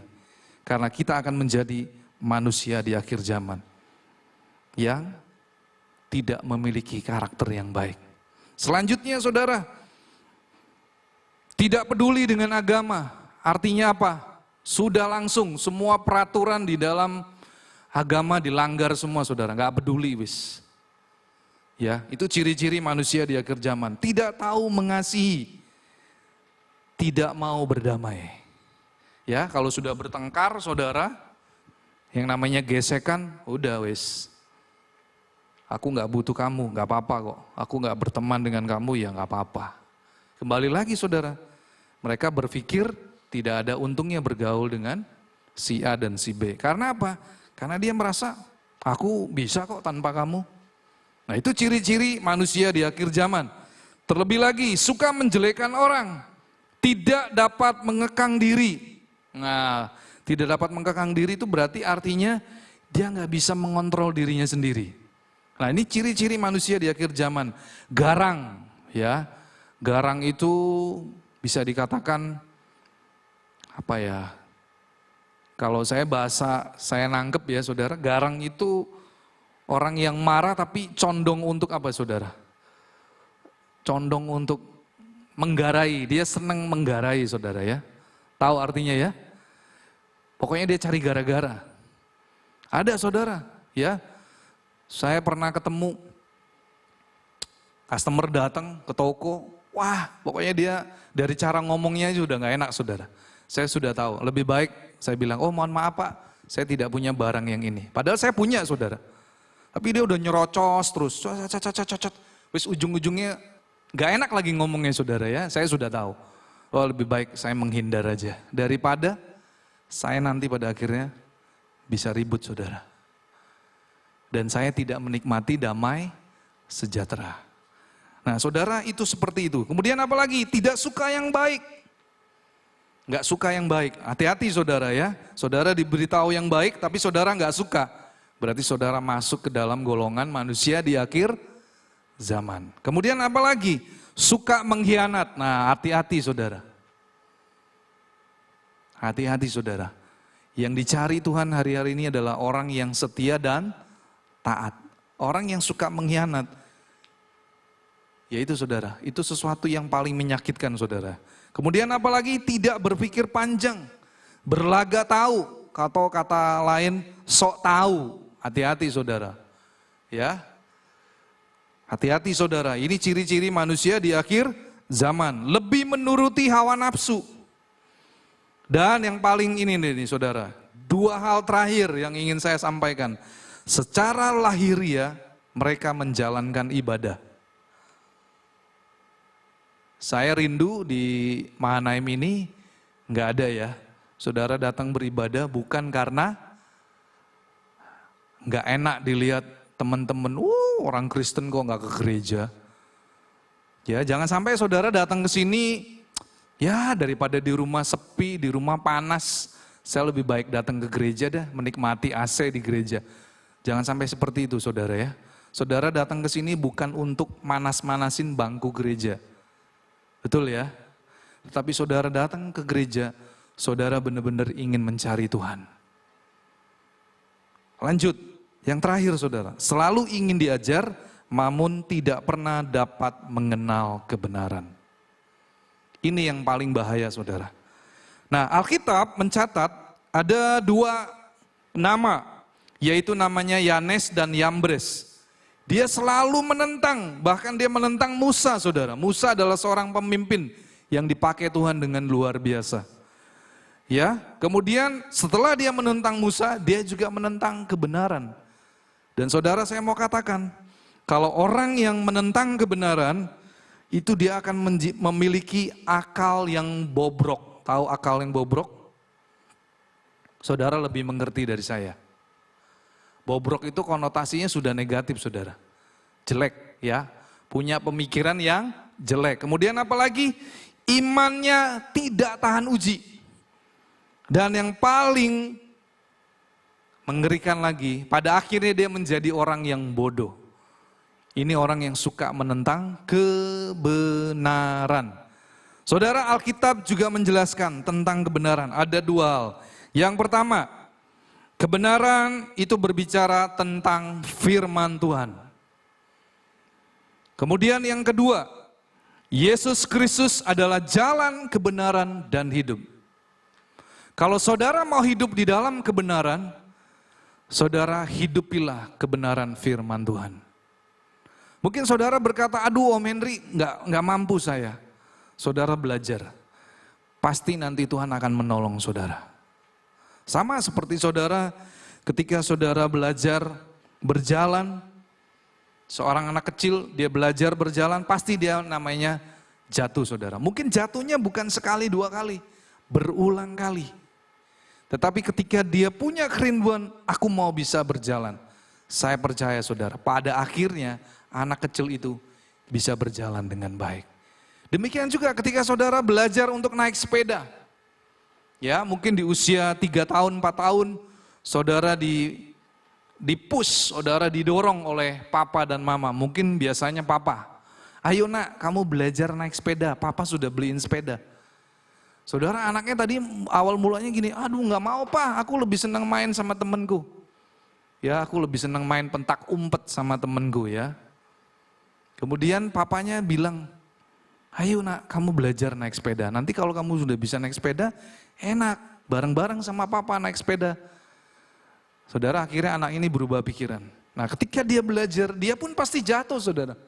Karena kita akan menjadi manusia di akhir zaman yang tidak memiliki karakter yang baik. Selanjutnya saudara, tidak peduli dengan agama. Artinya apa? Sudah langsung semua peraturan di dalam agama dilanggar semua saudara, nggak peduli wis. Ya, itu ciri-ciri manusia di akhir zaman. Tidak tahu mengasihi, tidak mau berdamai. Ya, kalau sudah bertengkar saudara, yang namanya gesekan, udah wis. Aku nggak butuh kamu, nggak apa-apa kok. Aku nggak berteman dengan kamu, ya nggak apa-apa. Kembali lagi saudara, mereka berpikir tidak ada untungnya bergaul dengan si A dan si B. Karena apa? Karena dia merasa, aku bisa kok tanpa kamu. Nah itu ciri-ciri manusia di akhir zaman. Terlebih lagi, suka menjelekan orang, tidak dapat mengekang diri. Nah, tidak dapat mengekang diri itu berarti artinya dia nggak bisa mengontrol dirinya sendiri. Nah ini ciri-ciri manusia di akhir zaman. Garang, ya, garang itu bisa dikatakan apa ya? Kalau saya bahasa saya nangkep ya saudara, garang itu orang yang marah tapi condong untuk apa saudara? Condong untuk menggarai, dia senang menggarai saudara ya. Tahu artinya ya? Pokoknya dia cari gara-gara. Ada saudara ya, saya pernah ketemu customer datang ke toko, wah pokoknya dia dari cara ngomongnya sudah gak enak saudara. Saya sudah tahu, lebih baik saya bilang, oh mohon maaf Pak, saya tidak punya barang yang ini. Padahal saya punya saudara. Tapi dia udah nyerocos terus, wis ujung-ujungnya gak enak lagi ngomongnya saudara ya, saya sudah tahu. Oh lebih baik saya menghindar aja, daripada saya nanti pada akhirnya bisa ribut saudara. Dan saya tidak menikmati damai sejahtera. Nah saudara itu seperti itu. Kemudian apalagi, tidak suka yang baik. Gak suka yang baik, hati-hati saudara ya. Saudara diberitahu yang baik tapi saudara gak suka. Berarti saudara masuk ke dalam golongan manusia di akhir zaman. Kemudian apa lagi? Suka mengkhianat. Nah hati-hati saudara. Hati-hati saudara. Yang dicari Tuhan hari-hari ini adalah orang yang setia dan taat. Orang yang suka mengkhianat. Yaitu saudara, itu sesuatu yang paling menyakitkan saudara. Kemudian apa lagi? Tidak berpikir panjang. Berlaga tahu. Atau kata lain, sok tahu. Hati-hati saudara, ya. Hati-hati saudara, ini ciri-ciri manusia di akhir zaman. Lebih menuruti hawa nafsu. Dan yang paling ini nih saudara, dua hal terakhir yang ingin saya sampaikan. Secara lahiriah mereka menjalankan ibadah. Saya rindu di Mahanaim ini nggak ada ya. Saudara datang beribadah bukan karena nggak enak dilihat teman-teman, orang Kristen kok nggak ke gereja. Ya, jangan sampai saudara datang ke sini, ya daripada di rumah sepi, di rumah panas, saya lebih baik datang ke gereja dah, menikmati AC di gereja. Jangan sampai seperti itu saudara ya. Saudara datang ke sini bukan untuk manas-manasin bangku gereja. Betul ya? Tetapi saudara datang ke gereja, saudara benar-benar ingin mencari Tuhan. Lanjut, yang terakhir saudara, selalu ingin diajar, namun tidak pernah dapat mengenal kebenaran. Ini yang paling bahaya saudara. Nah, Alkitab mencatat ada 2 nama, yaitu namanya Yanes dan Yambres. Dia selalu menentang, bahkan dia menentang Musa saudara. Musa adalah seorang pemimpin yang dipakai Tuhan dengan luar biasa. Ya, kemudian setelah dia menentang Musa, dia juga menentang kebenaran. Dan saudara saya mau katakan, kalau orang yang menentang kebenaran, itu dia akan memiliki akal yang bobrok. Tahu akal yang bobrok? Saudara lebih mengerti dari saya. Bobrok itu konotasinya sudah negatif saudara. Jelek ya, punya pemikiran yang jelek. Kemudian apalagi imannya tidak tahan uji. Dan yang paling mengerikan lagi, pada akhirnya dia menjadi orang yang bodoh. Ini orang yang suka menentang kebenaran. Saudara, Alkitab juga menjelaskan tentang kebenaran. Ada 2 hal. Yang pertama, kebenaran itu berbicara tentang firman Tuhan. Kemudian yang kedua, Yesus Kristus adalah jalan, kebenaran, dan hidup. Kalau saudara mau hidup di dalam kebenaran, saudara hidupilah kebenaran firman Tuhan. Mungkin saudara berkata, aduh Om Henry nggak mampu saya. Saudara belajar, pasti nanti Tuhan akan menolong saudara. Sama seperti saudara ketika saudara belajar berjalan, seorang anak kecil dia belajar berjalan, pasti dia namanya jatuh saudara. Mungkin jatuhnya bukan sekali 2 kali, berulang kali. Tetapi ketika dia punya kerinduan, aku mau bisa berjalan. Saya percaya saudara, pada akhirnya anak kecil itu bisa berjalan dengan baik. Demikian juga ketika saudara belajar untuk naik sepeda. Ya, mungkin di usia 3 tahun, 4 tahun, saudara di-push, saudara didorong oleh papa dan mama. Mungkin biasanya papa, ayo nak kamu belajar naik sepeda, papa sudah beliin sepeda. Saudara, anaknya tadi awal mulanya gini, aduh nggak mau pak, aku lebih senang main sama temenku. Ya, aku lebih senang main pentak umpet sama temenku ya. Kemudian papanya bilang, ayo nak kamu belajar naik sepeda. Nanti kalau kamu sudah bisa naik sepeda, enak bareng-bareng sama papa naik sepeda. Saudara, akhirnya anak ini berubah pikiran. Nah, ketika dia belajar, dia pun pasti jatuh saudara.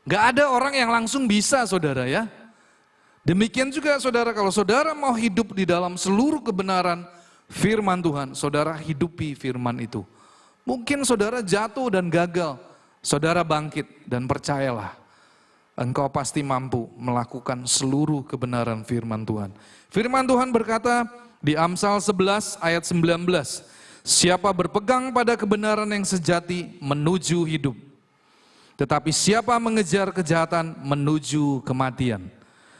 Gak ada orang yang langsung bisa saudara ya. Demikian juga saudara, kalau saudara mau hidup di dalam seluruh kebenaran firman Tuhan, saudara hidupi firman itu. Mungkin saudara jatuh dan gagal, saudara bangkit dan percayalah, engkau pasti mampu melakukan seluruh kebenaran firman Tuhan. Firman Tuhan berkata di Amsal 11 ayat 19, siapa berpegang pada kebenaran yang sejati menuju hidup, tetapi siapa mengejar kejahatan menuju kematian.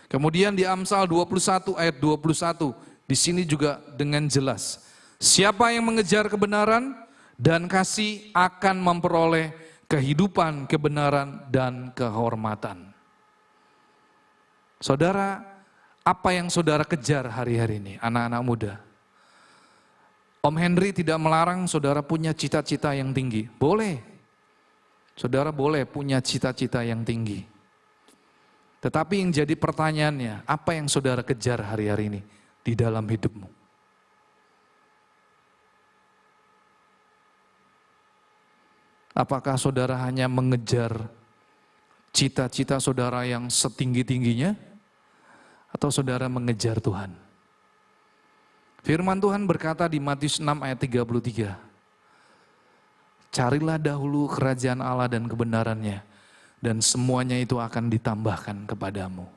Kemudian di Amsal 21 ayat 21, di sini juga dengan jelas, siapa yang mengejar kebenaran dan kasih akan memperoleh kehidupan, kebenaran, dan kehormatan. Saudara, apa yang saudara kejar hari-hari ini, anak-anak muda? Om Henry tidak melarang saudara punya cita-cita yang tinggi. Boleh, saudara boleh punya cita-cita yang tinggi. Tetapi yang jadi pertanyaannya, apa yang saudara kejar hari-hari ini di dalam hidupmu? Apakah saudara hanya mengejar cita-cita saudara yang setinggi-tingginya? Atau saudara mengejar Tuhan? Firman Tuhan berkata di Matius 6 ayat 33, carilah dahulu kerajaan Allah dan kebenarannya, dan semuanya itu akan ditambahkan kepadamu.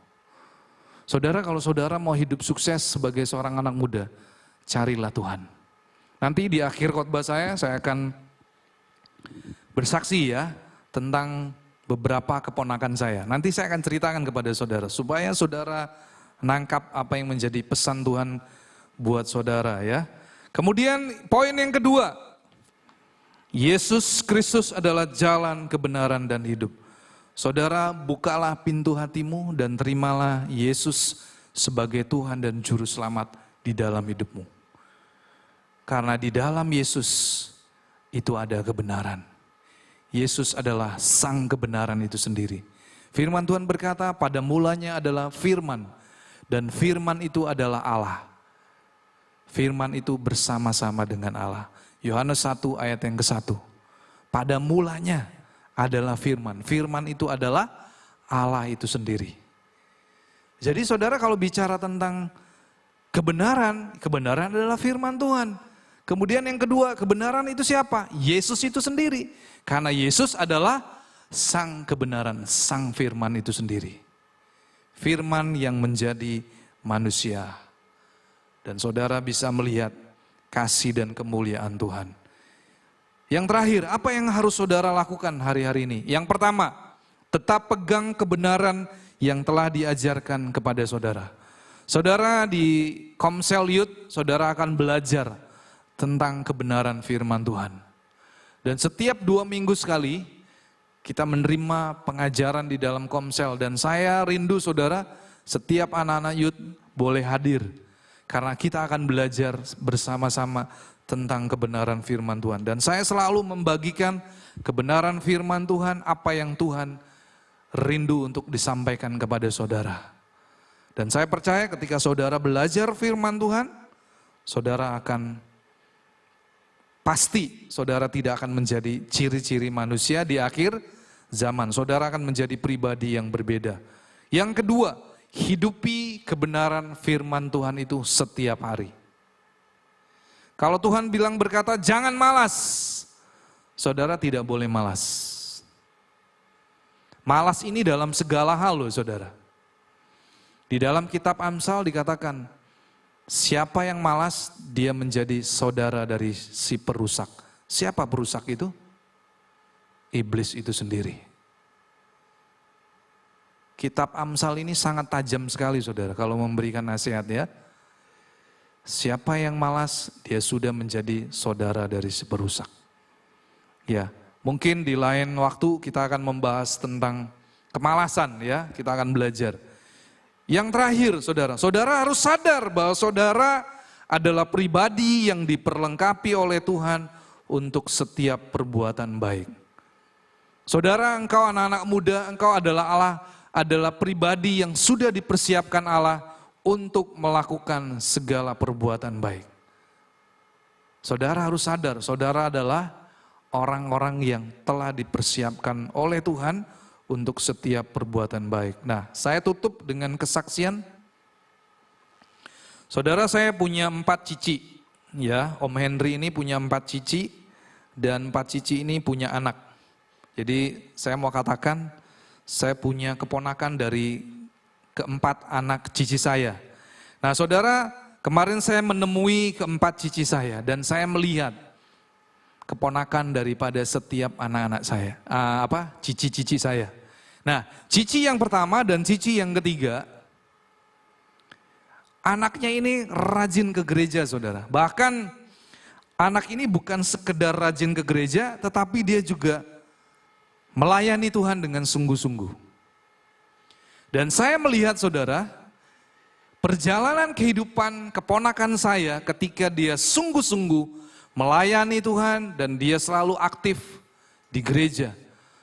Saudara, kalau saudara mau hidup sukses sebagai seorang anak muda, carilah Tuhan. Nanti di akhir khotbah saya akan bersaksi ya tentang beberapa keponakan saya. Nanti saya akan ceritakan kepada saudara supaya saudara nangkap apa yang menjadi pesan Tuhan buat saudara ya. Kemudian poin yang kedua, Yesus Kristus adalah jalan, kebenaran, dan hidup. Saudara, bukalah pintu hatimu dan terimalah Yesus sebagai Tuhan dan Juru Selamat di dalam hidupmu. Karena di dalam Yesus itu ada kebenaran. Yesus adalah sang kebenaran itu sendiri. Firman Tuhan berkata, pada mulanya adalah firman, dan firman itu adalah Allah. Firman itu bersama-sama dengan Allah. Yohanes 1 ayat yang ke-1. Pada mulanya adalah firman. Firman itu adalah Allah itu sendiri. Jadi saudara kalau bicara tentang kebenaran, kebenaran adalah firman Tuhan. Kemudian yang kedua, kebenaran itu siapa? Yesus itu sendiri. Karena Yesus adalah sang kebenaran, sang firman itu sendiri. Firman yang menjadi manusia. Dan saudara bisa melihat kasih dan kemuliaan Tuhan. Yang terakhir, apa yang harus saudara lakukan hari-hari ini? Yang pertama, tetap pegang kebenaran yang telah diajarkan kepada saudara. Saudara di Komsel Youth, saudara akan belajar tentang kebenaran firman Tuhan. Dan setiap 2 minggu sekali, kita menerima pengajaran di dalam Komsel. Dan saya rindu saudara, setiap anak-anak youth boleh hadir. Karena kita akan belajar bersama-sama tentang kebenaran firman Tuhan. Dan saya selalu membagikan kebenaran firman Tuhan, apa yang Tuhan rindu untuk disampaikan kepada saudara. Dan saya percaya ketika saudara belajar firman Tuhan, saudara akan pasti saudara tidak akan menjadi ciri-ciri manusia di akhir zaman. Saudara akan menjadi pribadi yang berbeda. Yang kedua, hidupi kebenaran firman Tuhan itu setiap hari. Kalau Tuhan bilang berkata, jangan malas, saudara tidak boleh malas. Malas ini dalam segala hal loh saudara. Di dalam kitab Amsal dikatakan, siapa yang malas, dia menjadi saudara dari si perusak. Siapa perusak itu? Iblis itu sendiri. Kitab Amsal ini sangat tajam sekali saudara, kalau memberikan nasihat ya. Siapa yang malas, dia sudah menjadi saudara dari si perusak. Ya, mungkin di lain waktu kita akan membahas tentang kemalasan ya, kita akan belajar. Yang terakhir saudara, saudara harus sadar bahwa saudara adalah pribadi yang diperlengkapi oleh Tuhan untuk setiap perbuatan baik. Saudara, engkau anak-anak muda, engkau adalah Allah, adalah pribadi yang sudah dipersiapkan Allah untuk melakukan segala perbuatan baik. Saudara harus sadar, saudara adalah orang-orang yang telah dipersiapkan oleh Tuhan untuk setiap perbuatan baik. Nah, saya tutup dengan kesaksian. Saudara, saya punya 4 cici. Ya, Om Henry ini punya 4 cici dan 4 cici ini punya anak. Jadi saya mau katakan, saya punya keponakan dari keempat anak cici saya. Nah saudara, kemarin saya menemui keempat cici saya dan saya melihat keponakan daripada setiap anak-anak saya, cici-cici saya. Nah, cici yang pertama dan cici yang ketiga, anaknya ini rajin ke gereja saudara. Bahkan anak ini bukan sekedar rajin ke gereja, tetapi dia juga melayani Tuhan dengan sungguh-sungguh. Dan saya melihat saudara, perjalanan kehidupan keponakan saya ketika dia sungguh-sungguh melayani Tuhan dan dia selalu aktif di gereja.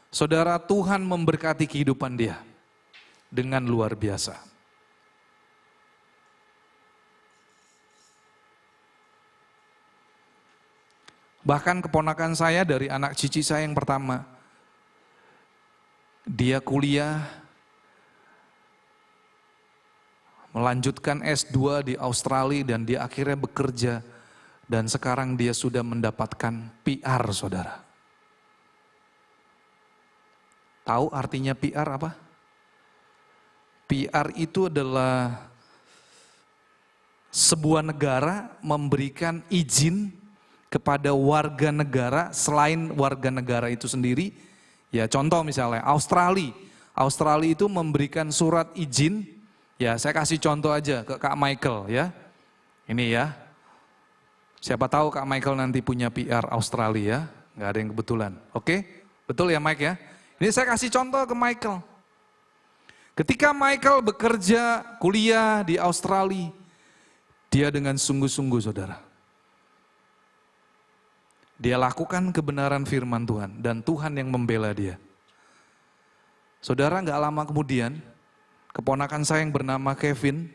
Saudara, Tuhan memberkati kehidupan dia dengan luar biasa. Bahkan keponakan saya dari anak cici saya yang pertama, dia kuliah, melanjutkan S2 di Australia dan dia akhirnya bekerja dan sekarang dia sudah mendapatkan PR saudara. Tahu artinya PR apa? PR itu adalah sebuah negara memberikan izin kepada warga negara selain warga negara itu sendiri Ya contoh misalnya Australia. Australia itu memberikan surat izin, ya saya kasih contoh aja ke Kak Michael ya. Ini ya. Siapa tahu Kak Michael nanti punya PR Australia, nggak ada yang kebetulan. Oke? Betul ya Mike ya? Ini saya kasih contoh ke Michael. Ketika Michael bekerja, kuliah di Australia, dia dengan sungguh-sungguh saudara. Dia lakukan kebenaran firman Tuhan dan Tuhan yang membela dia. Saudara, nggak lama kemudian, keponakan saya yang bernama Kevin,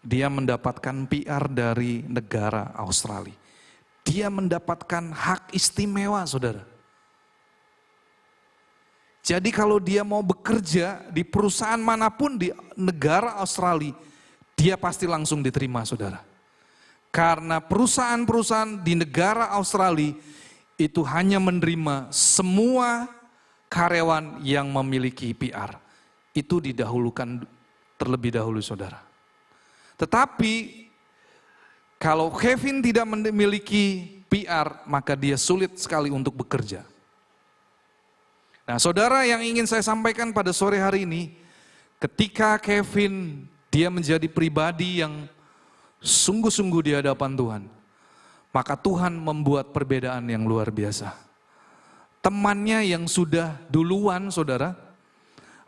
dia mendapatkan PR dari negara Australia. Dia mendapatkan hak istimewa, saudara. Jadi kalau dia mau bekerja di perusahaan manapun di negara Australia, dia pasti langsung diterima, saudara. Karena perusahaan-perusahaan di negara Australia itu hanya menerima semua karyawan yang memiliki PR. Itu didahulukan terlebih dahulu, saudara. Tetapi kalau Kevin tidak memiliki PR, maka dia sulit sekali untuk bekerja. Nah, saudara, yang ingin saya sampaikan pada sore hari ini, ketika Kevin dia menjadi pribadi yang sungguh-sungguh di hadapan Tuhan, maka Tuhan membuat perbedaan yang luar biasa. Temannya yang sudah duluan, saudara,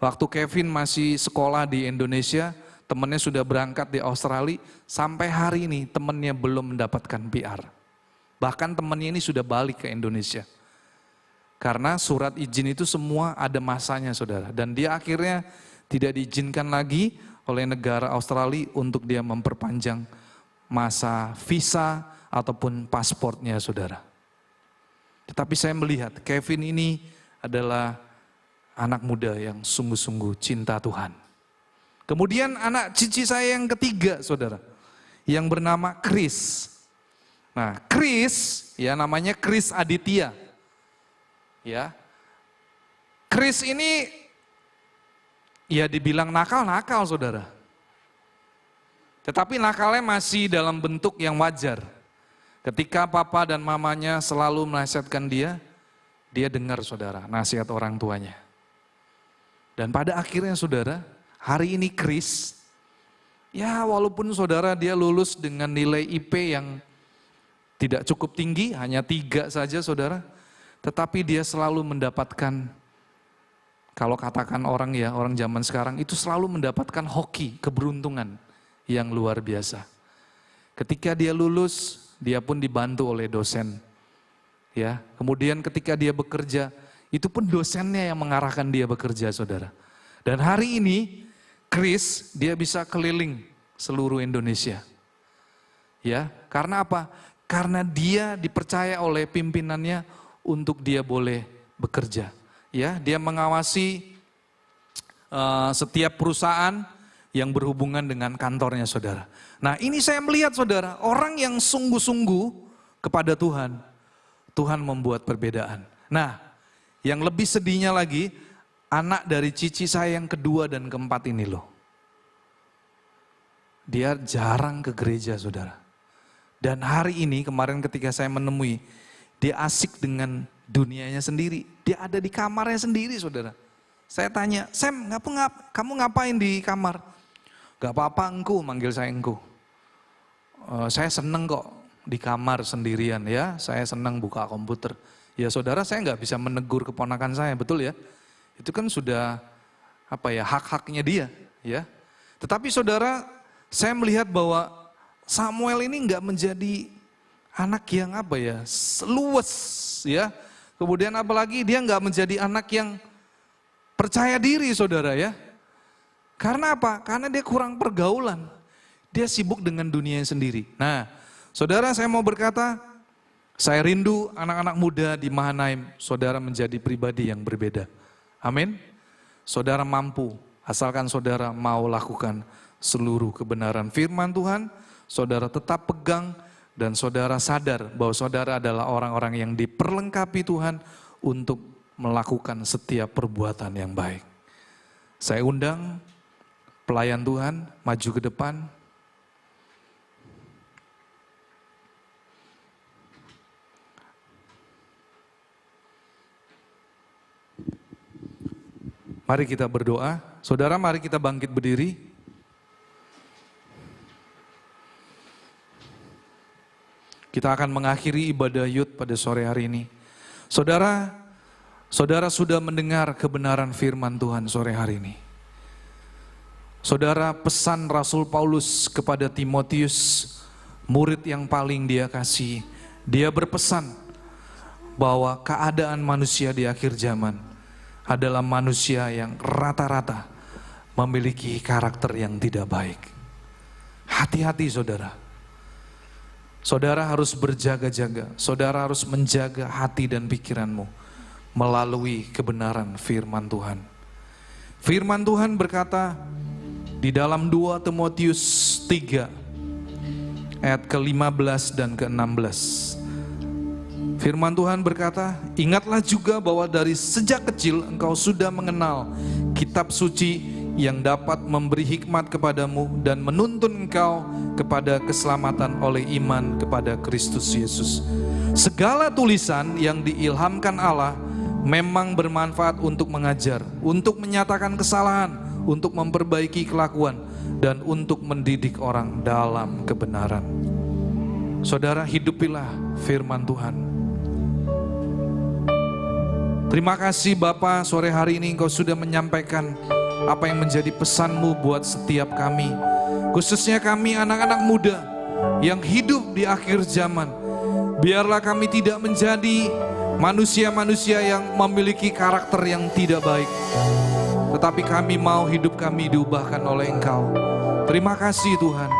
waktu Kevin masih sekolah di Indonesia, temannya sudah berangkat di Australia, sampai hari ini temannya belum mendapatkan PR. Bahkan temannya ini sudah balik ke Indonesia. Karena surat izin itu semua ada masanya, saudara. Dan dia akhirnya tidak diizinkan lagi oleh negara Australia untuk dia memperpanjang masa visa ataupun pasportnya, saudara. Tetapi saya melihat Kevin ini adalah anak muda yang sungguh-sungguh cinta Tuhan. Kemudian anak cici saya yang ketiga, saudara, yang bernama Chris. Nah, Chris, ya namanya Chris Aditya. Ya, Chris ini ya dibilang nakal-nakal, saudara. Tetapi nakalnya masih dalam bentuk yang wajar. Ketika papa dan mamanya selalu menasihatkan dia dengar, saudara, nasihat orang tuanya. Dan pada akhirnya, saudara, hari ini Chris, ya walaupun saudara dia lulus dengan nilai IP yang tidak cukup tinggi, hanya 3 saja, saudara. Tetapi dia selalu mendapatkan, kalau katakan orang ya, orang zaman sekarang itu selalu mendapatkan hoki, keberuntungan yang luar biasa. Ketika dia lulus, dia pun dibantu oleh dosen. Ya, kemudian ketika dia bekerja, itu pun dosennya yang mengarahkan dia bekerja, saudara. Dan hari ini, Chris, dia bisa keliling seluruh Indonesia. Ya, karena apa? Karena dia dipercaya oleh pimpinannya untuk dia boleh bekerja. Ya, dia mengawasi setiap perusahaan yang berhubungan dengan kantornya, saudara. Nah, ini saya melihat, saudara, orang yang sungguh-sungguh kepada Tuhan, Tuhan membuat perbedaan. Nah, yang lebih sedihnya lagi, anak dari cici saya yang kedua dan keempat ini loh. Dia jarang ke gereja, saudara. Dan hari ini, kemarin ketika saya menemui, dia asik dengan dunianya sendiri. Dia ada di kamarnya sendiri, saudara. Saya tanya, Sam, kamu ngapain di kamar? Gak apa-apa, engku, manggil saya engku. Saya seneng kok di kamar sendirian ya, saya seneng buka komputer. Ya saudara, saya nggak bisa menegur keponakan saya, betul ya? Itu kan sudah hak-haknya dia, ya. Tetapi saudara, saya melihat bahwa Samuel ini nggak menjadi anak yang luwes, ya. Kemudian apalagi dia nggak menjadi anak yang percaya diri, saudara ya. Karena apa? Karena dia kurang pergaulan. Dia sibuk dengan dunianya sendiri. Nah, saudara, saya mau berkata, saya rindu anak-anak muda di Mahanaim, saudara menjadi pribadi yang berbeda. Amin. Saudara mampu, asalkan saudara mau lakukan seluruh kebenaran firman Tuhan, saudara tetap pegang, dan saudara sadar bahwa saudara adalah orang-orang yang diperlengkapi Tuhan untuk melakukan setiap perbuatan yang baik. Saya undang pelayan Tuhan maju ke depan. Mari kita berdoa. Saudara, mari kita bangkit berdiri. Kita akan mengakhiri ibadah Yud pada sore hari ini. Saudara sudah mendengar kebenaran firman Tuhan sore hari ini. Saudara, pesan Rasul Paulus kepada Timotius, murid yang paling dia kasih, dia berpesan bahwa keadaan manusia di akhir zaman adalah manusia yang rata-rata memiliki karakter yang tidak baik. Hati-hati saudara. Saudara harus berjaga-jaga, saudara harus menjaga hati dan pikiranmu melalui kebenaran firman Tuhan. Firman Tuhan berkata di dalam 2 Timotius 3 ayat ke-15 dan ke-16. Firman Tuhan berkata, ingatlah juga bahwa dari sejak kecil engkau sudah mengenal kitab suci yang dapat memberi hikmat kepadamu dan menuntun engkau kepada keselamatan oleh iman kepada Kristus Yesus. Segala tulisan yang diilhamkan Allah memang bermanfaat untuk mengajar, untuk menyatakan kesalahan, untuk memperbaiki kelakuan, dan untuk mendidik orang dalam kebenaran. Saudara, hidupilah firman Tuhan. Terima kasih Bapa, sore hari ini Engkau sudah menyampaikan apa yang menjadi pesanmu buat setiap kami, khususnya kami anak-anak muda yang hidup di akhir zaman. Biarlah kami tidak menjadi manusia-manusia yang memiliki karakter yang tidak baik, tetapi kami mau hidup kami diubahkan oleh Engkau. Terima kasih Tuhan.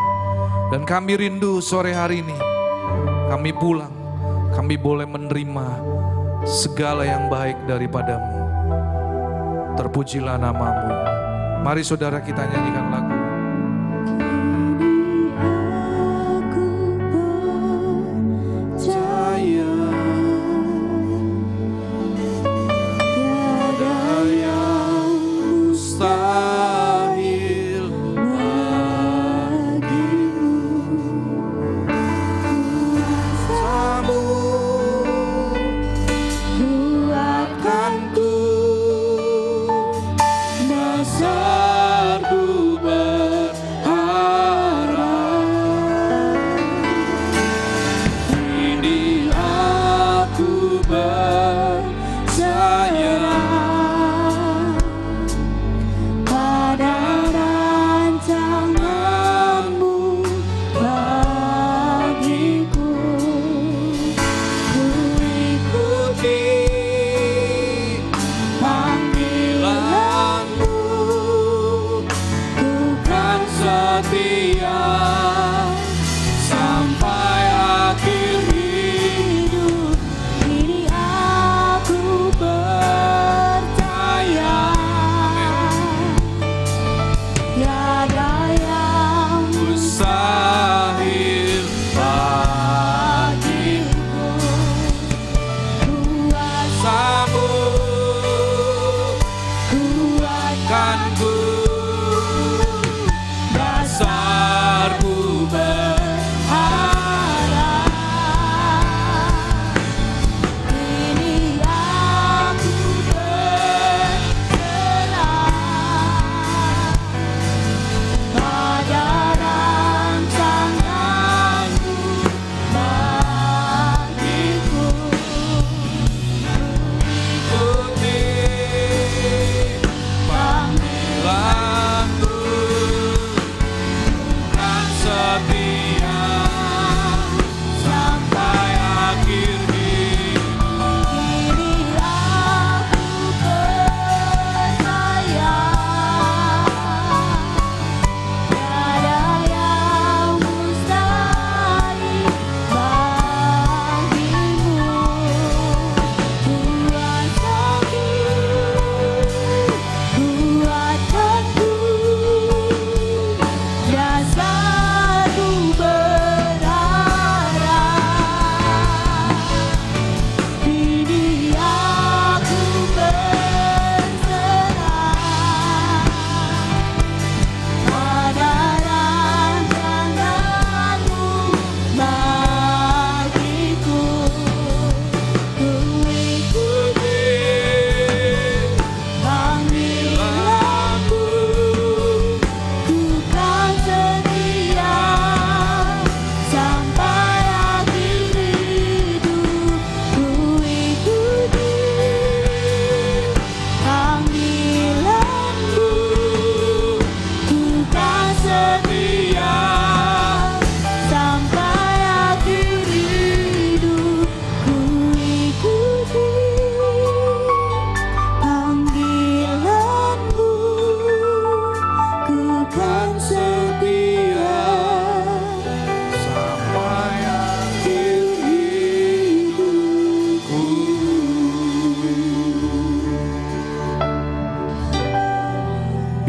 Dan kami rindu sore hari ini kami pulang, kami boleh menerima segala yang baik daripadamu. Terpujilah namamu. Mari saudara kita nyanyikan lagu. Dasarku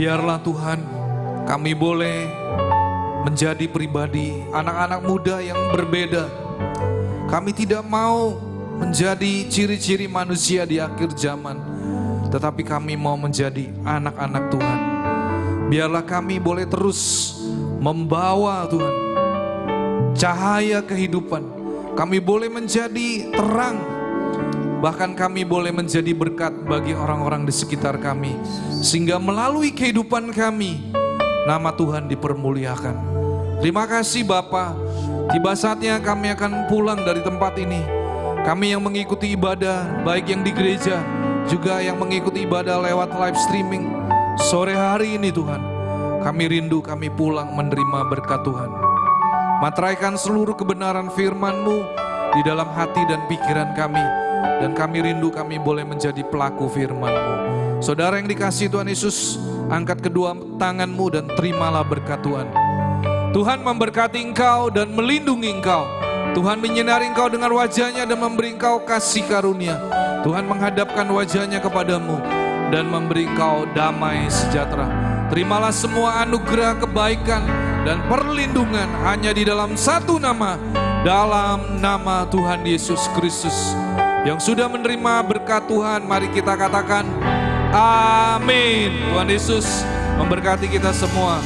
Biarlah Tuhan kami boleh menjadi pribadi anak-anak muda yang berbeda. Kami tidak mau menjadi ciri-ciri manusia di akhir zaman, tetapi kami mau menjadi anak-anak Tuhan. Biarlah kami boleh terus membawa Tuhan cahaya kehidupan. Kami boleh menjadi terang, bahkan kami boleh menjadi berkat bagi orang-orang di sekitar kami, sehingga melalui kehidupan kami nama Tuhan dipermuliakan. Terima kasih Bapa. Tiba saatnya kami akan pulang dari tempat ini. Kami yang mengikuti ibadah, baik yang di gereja, juga yang mengikuti ibadah lewat live streaming sore hari ini Tuhan, kami rindu kami pulang menerima berkat Tuhan. Materaikan seluruh kebenaran firman-Mu di dalam hati dan pikiran kami, dan kami rindu kami boleh menjadi pelaku firman-Mu. Saudara yang dikasihi Tuhan Yesus, angkat kedua tangan-Mu dan terimalah berkat Tuhan. Tuhan memberkati engkau dan melindungi engkau. Tuhan menyinari engkau dengan wajahnya dan memberi engkau kasih karunia. Tuhan menghadapkan wajahnya kepadamu dan memberi engkau damai sejahtera. Terimalah semua anugerah kebaikan dan perlindungan hanya di dalam satu nama, dalam nama Tuhan Yesus Kristus. Yang sudah menerima berkat Tuhan, mari kita katakan amin. Tuhan Yesus memberkati kita semua.